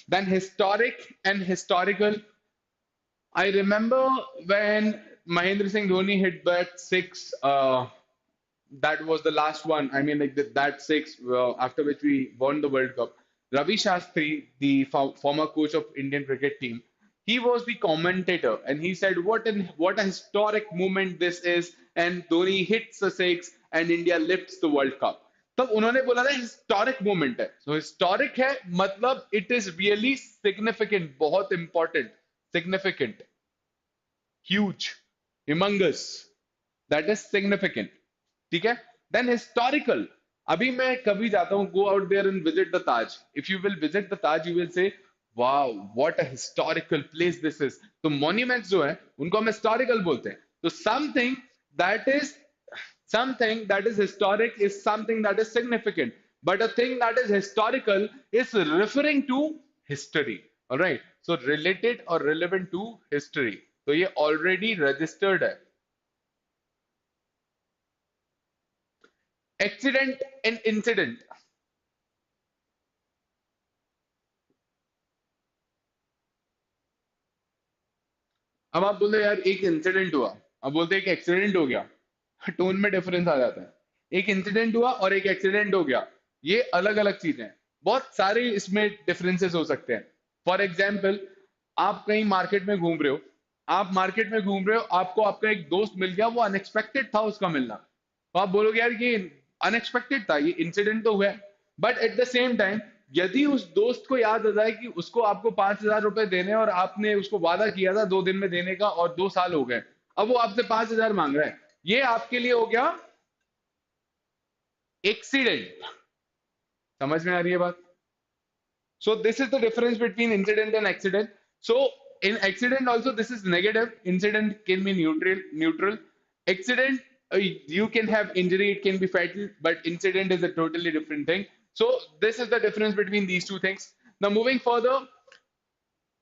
Then historic and historical. I remember when Mahendra Singh Dhoni hit that six. That was the last one. I mean, like that six after which we won the World Cup. Ravi Shastri, the former coach of Indian cricket team, he was the commentator, and he said, "What a historic moment this is!" And Dhoni hits the six, and India lifts the World Cup. तब उन्होंने बोला था historic moment है, so historic है मतलब it is really significant, बहुत important, significant, huge, humongous, that is significant. ठीक है, देन हिस्टोरिकल। अभी मैं कभी जाता हूँ, go out there and visit the Taj, if you will visit the Taj you will say wow what a historical place this is. तो monuments जो है उनको हम हिस्टोरिकल बोलते हैं। तो that is something that is historic is something that is significant, but a thing that is historical is referring to history. All right, so related or relevant to history, तो ये already registered है। Accident and incident. अब आप बोलते यार एक incident हुआ, अब बोलते एक एक्सीडेंट हो गया, टोन में डिफरेंस आ जाता है। एक इंसिडेंट हुआ और एक एक्सीडेंट हो गया, ये अलग अलग चीजें हैं, बहुत सारे इसमें डिफरेंसेस हो सकते हैं। फॉर एग्जाम्पल, आप कहीं मार्केट में घूम रहे हो, आप मार्केट में घूम रहे हो, आपको आपका एक दोस्त मिल गया, वो अनएक्सपेक्टेड था उसका मिलना, तो आप बोलोगे यार ये अनएक्सपेक्टेड था, ये इंसिडेंट तो हुआ है। But at the same time यदि उस दोस्त को याद आ जाए कि उसको आपको 5,000 रुपए देने और आपने उसको वादा किया था 2 दिन में देने का और 2 साल हो गए, अब वो आपसे 5,000 मांग रहा है, ये आपके लिए हो गया एक्सीडेंट। समझ में आ रही है बात? So this is the difference between incident and accident. So in accident also this is negative. Incident can be neutral. Neutral. Accident, you can have injury, it can be fatal, but incident is a totally different thing. So this is the difference between these two things. Now moving further,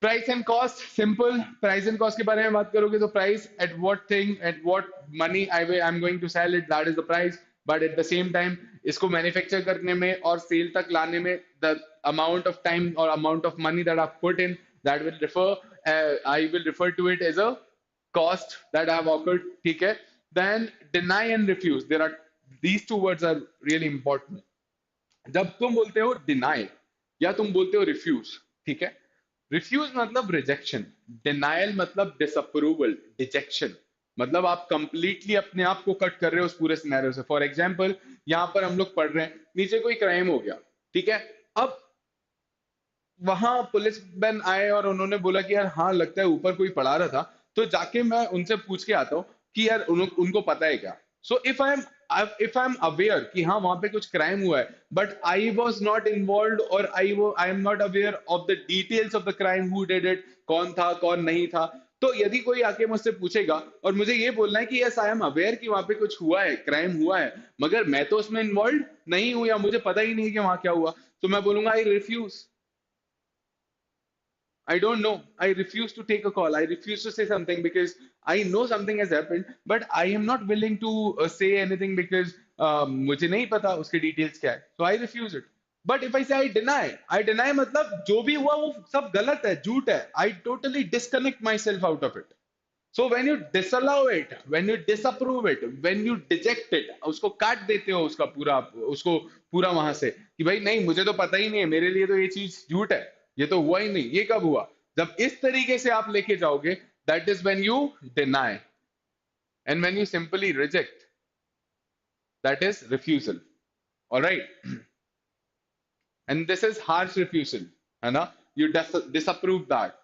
price and cost. Simple, price and cost के बारे में बात करोगे तो price at what thing, at what money I am going to sell it, that is the price. But at the same time इसको manufacture करने में और सेल तक लाने में द अमाउंट ऑफ टाइम और amount of money that I put in, that will refer, I will refer to it as a cost that I have occurred. ठीक है, then deny and refuse, there are these two words are really important. जब तुम बोलते हो deny या तुम बोलते हो रिफ्यूज, ठीक है, रिफ्यूज मतलब रिजेक्शन, डिनायल मतलब डिसअप्रूवल, डिजेक्शन, मतलब आप कंप्लीटली अपने आप को कट कर रहे हो उस पूरे सिनेरियो से। फॉर एग्जांपल, यहां पर हम लोग पढ़ रहे हैं, नीचे कोई क्राइम हो गया, ठीक है, अब वहां पुलिस मैन आए और उन्होंने बोला कि यार हाँ लगता है ऊपर कोई पढ़ा रहा था, तो जाके मैं उनसे पूछ के आता हूँ कि यार उनको पता है क्या। So if I am aware कि हाँ वहां पे कुछ क्राइम हुआ है, but I was not involve और I am not aware of the details of the crime, who did it, कौन था कौन नहीं था, तो यदि कोई आके मुझसे पूछेगा और मुझे ये बोलना है कि यस आई एम अवेयर कि वहां पे कुछ हुआ है, क्राइम हुआ है, मगर मैं तो उसमें इन्वॉल्व नहीं हूं या मुझे पता ही नहीं कि वहां क्या हुआ, तो मैं बोलूंगा I refuse, I don't know. I refuse to take a call. I refuse to say something because I know something has happened, but I am not willing to say anything because मुझे नहीं पता उसके details क्या है. So I refuse it. But if I say I deny मतलब जो भी हुआ वो सब गलत है, झूठ है. I totally disconnect myself out of it. So when you disallow it, when you disapprove it, when you deject it, उसको काट देते हो उसका पूरा, उसको पूरा वहां से कि भाई नहीं मुझे तो पता ही नहीं है, मेरे लिए तो ये चीज झूठ है, ये तो हुआ ही नहीं, ये कब हुआ, जब इस तरीके से आप लेके जाओगे that is when you deny. And when you simply reject, that is refusal. All right. And this is harsh refusal. है ना? You disapprove that.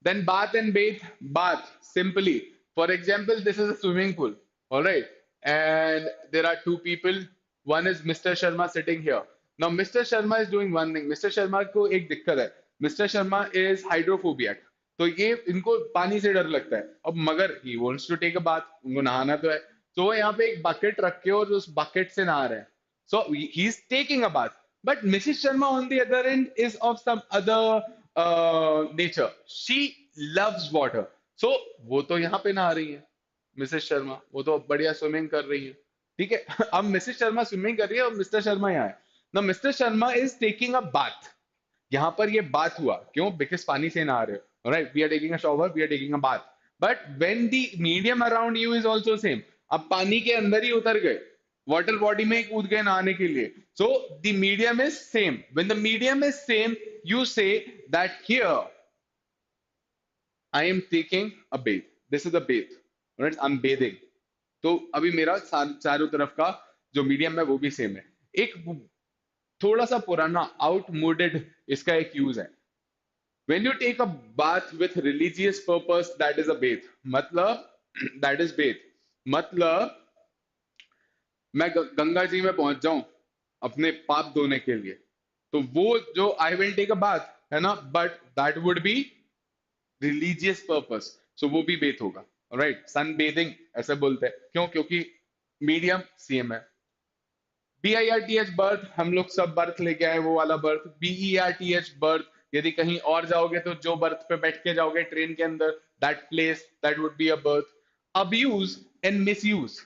Then bath and bathe, bath, simply. For example, this is a swimming pool, all right? And there are two people. One is Mr. Sharma sitting here. Now, Mr. Sharma is doing one thing. Mr. Sharma को एक दिक्कत है. Mr. Sharma is hydrophobic. तो ये इनको पानी से डर लगता है. अब मगर he wants to take a bath. उनको नहाना तो है. तो वो यहाँ पे एक बकेट रख के और उस बकेट से नहा रहे हैं. So he is taking a bath. But Mrs. Sharma on the other end is of some other nature. She loves water. So वो तो यहाँ पे नहा रही है मिसेस शर्मा, वो तो बढ़िया स्विमिंग कर रही है. ठीक है. अब मिसेस शर्मा स्विमिंग कर रही है और मिस्टर शर्मा यहाँ है. ना mister Sharma is taking a bath. यहाँ पर ये बात हुआ क्यों? बिकॉज पानी से नहा रहे हो. Right, we are taking a shower, we are taking a bath. But when the medium around you is also same, अब पानी के अंदर ही उतर गए, वाटर बॉडी में ही कूद गए नहाने के लिए. So the medium is same. When the medium is same, you say that here I am taking a bathe. This is a bathe. Right? I'm bathing. तो अभी मेरा चारों तरफ का जो मीडियम है वो भी सेम है. एक थोड़ा सा पुराना आउटमोडेड इसका एक यूज है. When you take a bath with religious purpose, that is a bathe. मतलब that is bathe. मतलब मैं गंगा जी में पहुंच जाऊं अपने पाप धोने के लिए, तो वो जो I will take a bath है ना, but that would be religious purpose, so वो भी बेथ होगा. राइट, सन बेथिंग ऐसे बोलते हैं. क्यों? क्योंकि मीडियम सेम है. BIRTH बर्थ, हम लोग सब बर्थ लेके आए, वो वाला बर्थ. BERTH बर्थ, यदि कहीं और जाओगे तो जो बर्थ पे बैठ के जाओगे ट्रेन के अंदर, that place, that would be a birth. Abuse and misuse,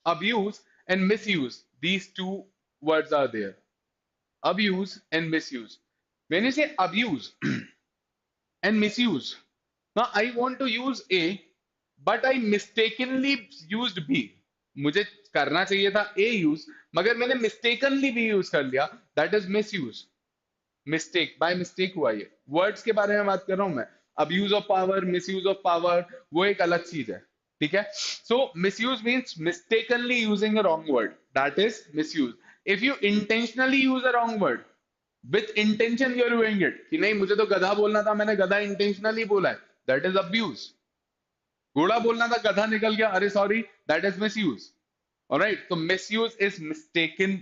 abuse and misuse, these two words are there. Abuse and misuse. When you say abuse and misuse, now I want to use A, but I mistakenly used B. मुझे करना चाहिए था A use, मगर मैंने mistakenly B use कर लिया. That is misuse. Mistake, by mistake हुआ ये. Words के बारे में बात कर रहा हूं मैं. Abuse of power, misuse of power, वो एक अलग चीज है. ठीक है. So misuse means mistakenly using a wrong word. That is misuse. If you intentionally use a wrong word, with intention you are doing it, कि नहीं मुझे तो गधा बोलना था, मैंने गधा intentionally बोला है, that is abuse. घोड़ा बोलना था, गधा निकल गया, अरे sorry, that is misuse. Alright, so misuse is mistaken,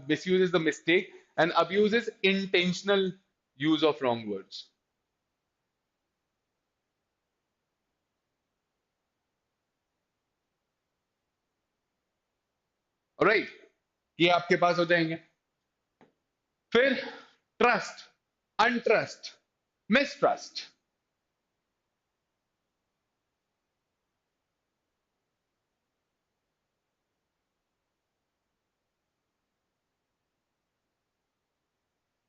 misuse is the mistake, and abuse is intentional use of wrong words. Alright, ये आपके पास हो जाएंगे. फिर ट्रस्ट, अनट्रस्ट, मिसट्रस्ट.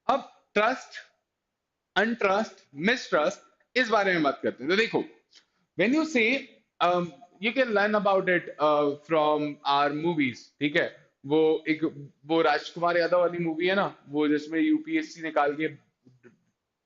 अब ट्रस्ट, अनट्रस्ट, मिसट्रस्ट, इस बारे में बात करते हैं. तो देखो, when you say you can learn about it from our movies. ठीक है. वो एक वो राजकुमार यादव वाली मूवी है ना, वो जिसमें यूपीएससी निकाल के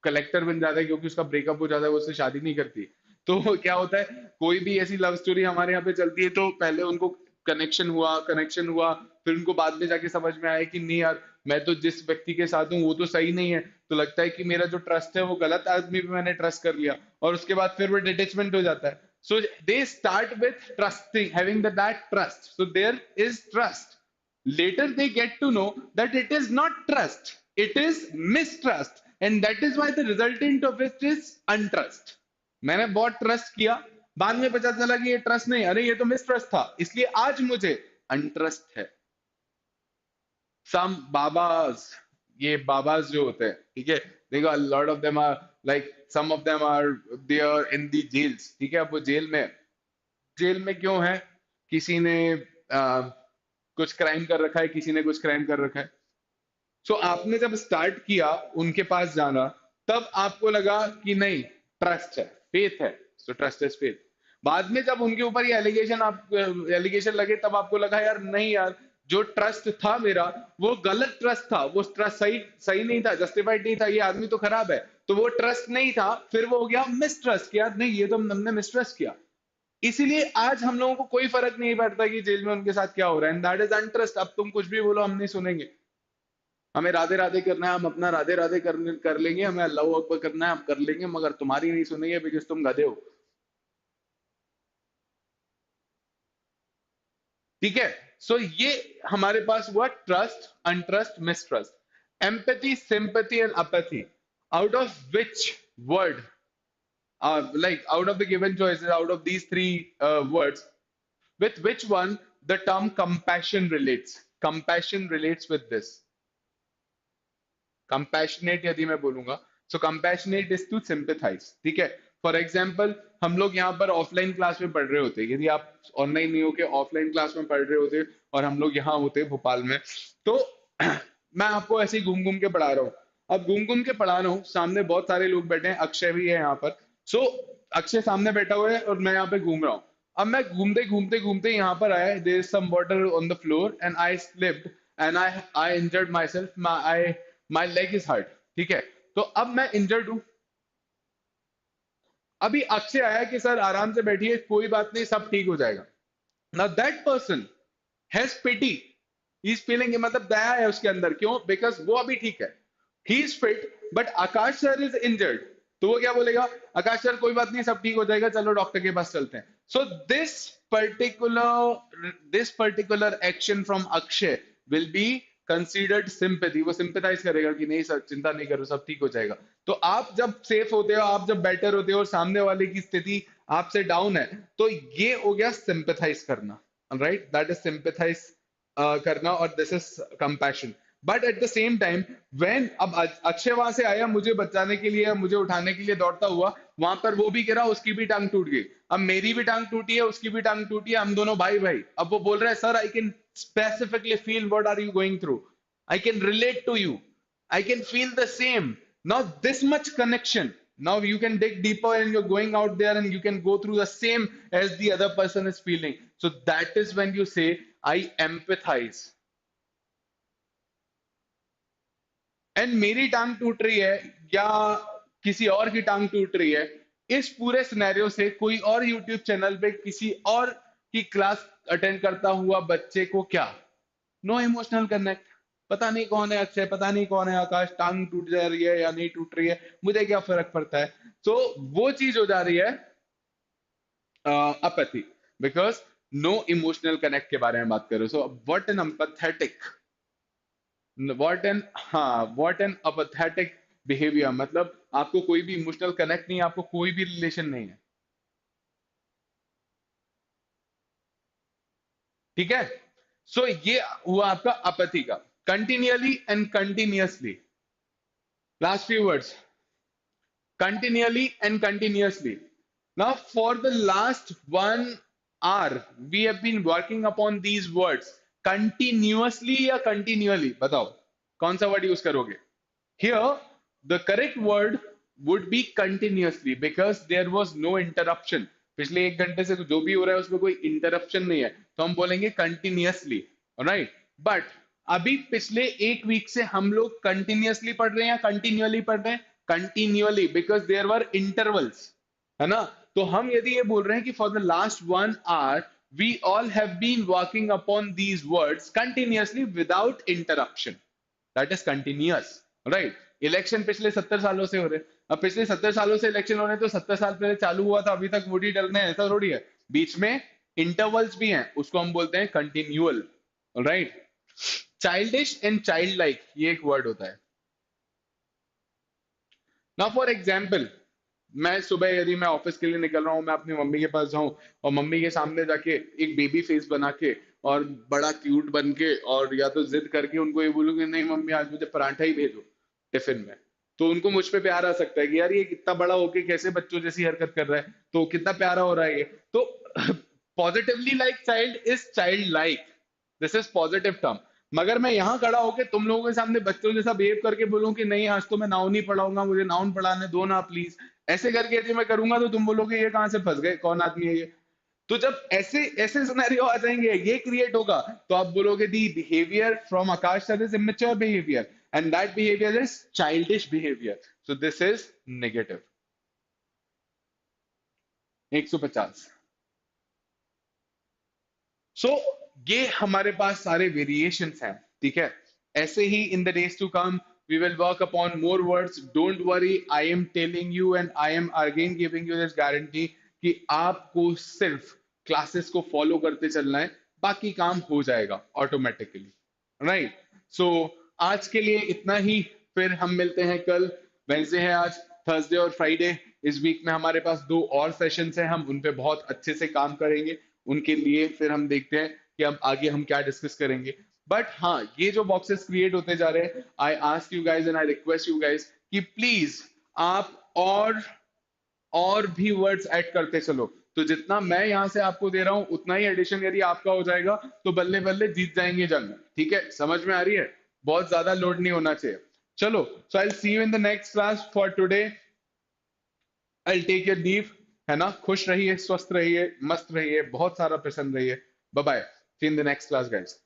कलेक्टर बन जाता है क्योंकि उसका ब्रेकअप हो जाता है, वो उससे शादी नहीं करती. तो क्या होता है, कोई भी ऐसी लव स्टोरी हमारे यहाँ पे चलती है तो पहले उनको कनेक्शन हुआ, फिर उनको बाद में जाके समझ में आया कि नहीं यार, मैं तो जिस व्यक्ति के साथ हूँ वो तो सही नहीं है, तो लगता है कि मेरा जो ट्रस्ट है वो गलत आदमी पे मैंने ट्रस्ट कर लिया, और उसके बाद फिर वो डिटैचमेंट हो जाता है. So they start with trusting, having that trust, so there is trust. Later they get to know that it is not trust, it is mistrust, and that is why the resultant of it is untrust. मैंने बहुत trust किया, बाद में पता चला कि ये trust नहीं, अरे ये तो मिसट्रस्ट था, इसलिए आज मुझे अनट्रस्ट है. सम बाबाज, ये बाबाज जो होते हैं, ठीक है, देखो a lot of them are like, some of them are there in the jails. ठीक है. अब वो जेल में क्यों है? किसी ने कुछ क्राइम कर रखा है, किसी ने कुछ क्राइम कर रखा है. सो आपने जब स्टार्ट किया उनके पास जाना, तब आपको लगा कि नहीं, ट्रस्ट है, फेथ है, सो ट्रस्ट इज फेथ. बाद में जब उनके ऊपर ये एलिगेशन लगे, तब आपको लगा यार नहीं यार, जो ट्रस्ट था मेरा वो गलत ट्रस्ट था, वो ट्रस्ट सही सही नहीं था, जस्टिफाइड नहीं था, ये आदमी तो खराब है, तो वो ट्रस्ट नहीं था, फिर वो हो गया मिसट्रस्ट किया, नहीं ये तो हमने मिसट्रस्ट किया। इसीलिए आज हम लोगों को कोई फर्क नहीं पड़ता कि जेल में उनके साथ क्या हो रहा है, एंड दैट इज अनट्रस्ट। अब तुम कुछ भी बोलो हम नहीं सुनेंगे, हमें राधे राधे करना है, हम अपना राधे राधे कर लेंगे, हमें अल्लाह अकबर करना है हम कर लेंगे, मगर तुम्हारी नहीं सुनेंगे बिकॉज तुम गधे हो। ठीक है, सो ये हमारे पास हुआ trust, untrust, mistrust. Empathy, sympathy and apathy, out of which word, like out of the given choices, out of these three words, with which one the term compassion relates? Compassion relates with this. Compassionate यदि मैं बोलूंगा, so compassionate is to sympathize, ठीक है। For example हम लोग यहाँ पर offline class में पढ़ रहे होते, यदि आप ऑनलाइन नहीं होके ऑफलाइन क्लास में पढ़ रहे होते और हम लोग यहाँ होते भोपाल में, तो मैं आपको ऐसे ही घूम घूम के पढ़ा रहा हूँ। अब घूम घूम के पढ़ा रहा हूँ, सामने बहुत सारे लोग बैठे हैं, अक्षय भी है यहाँ पर। सो अक्षय सामने बैठा हुआ है और मैं यहाँ पे घूम रहा हूँ। अब मैं घूमते घूमते घूमते यहाँ पर आया, there is some water on the floor and I slipped and I injured myself, my leg is hurt, ठीक है। तो अब मैं इंजर्ड हूं। अभी अक्षय आया कि सर आराम से बैठिए, कोई बात नहीं, सब ठीक हो जाएगा। Now that person has pity, he is feeling, मतलब दया है उसके अंदर, क्यों? बिकॉज वो अभी ठीक है, he is fit, but Akash sir is injured. तो वो क्या बोलेगा? आकाश सर कोई बात नहीं, सब ठीक हो जाएगा, चलो डॉक्टर के पास चलते हैं। So this particular action from Akshay will be considered sympathy. वो सिंपैथाइज करेगा कि नहीं सर चिंता नहीं करो, सब ठीक हो जाएगा। तो आप जब सेफ होते हो, आप जब बेटर होते हो और सामने वाले की स्थिति आपसे डाउन है, तो ये हो गया सिंपैथाइज करना, राइट? दैट इज सिंपैथाइज करना, और this is compassion. But at the same time when, अब अक्षय वहां से आया मुझे बचाने के लिए, मुझे उठाने के लिए दौड़ता हुआ, वहां पर वो भी गिरा, उसकी भी टांग टूट गई। अब मेरी भी टांग टूटी है, उसकी भी टांग टूटी है, हम दोनों भाई भाई। अब वो बोल रहा है sir I can specifically feel what are you going through, I can relate to you, I can feel the same. Now this much connection, now you can dig deeper and you're going out there and you can go through the same as the other person is feeling. So that is when you say I empathize. And मेरी टांग टूट रही है या किसी और की टांग टूट रही है, इस पूरे सिनेरियो से कोई और यूट्यूब चैनल पे किसी और की क्लास अटेंड करता हुआ बच्चे को क्या, नो इमोशनल कनेक्ट। पता नहीं कौन है अक्षय, पता नहीं कौन है आकाश, टांग टूट जा रही है या नहीं टूट रही है, मुझे क्या फर्क पड़ता है। तो वो चीज हो जा रही है apathy, because no emotional connect के बारे में बात करो। So what an empathetic, what an apathetic behaviour, मतलब आपको कोई भी इमोशनल कनेक्ट नहीं है, आपको कोई भी रिलेशन नहीं है, ठीक है। सो ये हुआ आपका अपैथी का। Continually and continuously, last few words, continually and continuously. Now, for the last 1 hour, we have been working upon these words. Continuously या continually, बताओ कौन सा वर्ड यूज करोगे? Here, the correct word would be continuously because there was no interruption. पिछले 1 घंटे से जो भी हो रहा है उसमें कोई इंटरप्शन नहीं है, तो हम बोलेंगे कंटिन्यूअसली, राइट। बट अभी पिछले 1 वीक से हम लोग कंटिन्यूअसली पढ़ रहे हैं या कंटिन्यूअली पढ़ रहे हैं? Continuously, because there were intervals, है ना। तो हम यदि ये बोल रहे हैं कि for the last 1 hour we all have been working upon these words continuously without interruption, that is continuous, right. Election पिछले 70 सालों से हो रहे हैं, अब पिछले 70 सालों से इलेक्शन हो रहे हैं, तो 70 साल पहले चालू हुआ था, अभी तक वोट ही डलने हैं, ऐसा थोड़ी है। बीच में इंटरवल्स भी हैं, उसको हम बोलते हैं continual, right. Childish and child like, ये एक वर्ड होता है। नाउ फॉर एग्जाम्पल, मैं सुबह यदि मैं ऑफिस के लिए निकल रहा हूँ, मैं अपनी मम्मी के पास जाऊं और मम्मी के सामने जाके एक बेबी फेस बना के और बड़ा क्यूट बन के और या तो जिद करके उनको ये बोलूं कि नहीं मम्मी आज मुझे पराठा ही भेजो टिफिन में, तो उनको मुझ पे प्यार आ सकता है कि यार ये कितना बड़ा होके कैसे बच्चों जैसी हरकत कर रहा है, तो कितना प्यारा हो रहा है ये। तो positively like child is child like, this is positive term. मगर मैं यहाँ खड़ा होकर तुम लोगों के सामने बच्चों जैसा बिहेव करके बोलूं कि नहीं आज तो मैं नाउन नहीं पढ़ाऊंगा, मुझे नाउन पढ़ाने दो ना प्लीज, ऐसे करके यदि मैं करूंगा तो तुम बोलोगे ये कहां से फंस गए, कौन आदमी है ये? तो जब ऐसे ऐसे सिनेरियो आ जाएंगे, ये क्रिएट होगा, तो आप बोलोगे the behaviour from Aakash sir is immature behaviour and that behaviour is childish behaviour, so this is negative. 150। So ये हमारे पास सारे वेरिएशंस हैं, ठीक है। ऐसे ही in the days to come we will work upon more words, don't worry, I am telling you and I am again giving you this guarantee कि आपको सिर्फ क्लासेस को फॉलो करते चलना है, बाकी काम हो जाएगा ऑटोमेटिकली, राइट। सो आज के लिए इतना ही, फिर हम मिलते हैं कल। वेंसडे है आज, थर्सडे और फ्राइडे इस वीक में हमारे पास दो और सेशंस हैं, हम उन पे बहुत अच्छे से काम करेंगे। उनके लिए फिर हम देखते हैं कि अब आगे हम क्या डिस्कस करेंगे। बट हाँ, ये जो बॉक्सेस क्रिएट होते जा रहे हैं, I ask you guys and I request you guys कि प्लीज आप और भी वर्ड्स ऐड करते चलो। तो जितना मैं यहाँ से आपको दे रहा हूँ उतना ही एडिशन यदि आपका हो जाएगा तो बल्ले बल्ले जीत जाएंगे जंग, ठीक है। समझ में आ रही है, बहुत ज्यादा लोड नहीं होना चाहिए। चलो, so I see you in the next class for today, I take your leave, है ना। खुश रहिए, स्वस्थ रहिए, मस्त रहिए, बहुत सारा प्रसन्न रहिए। Bye bye, see in the next class guys.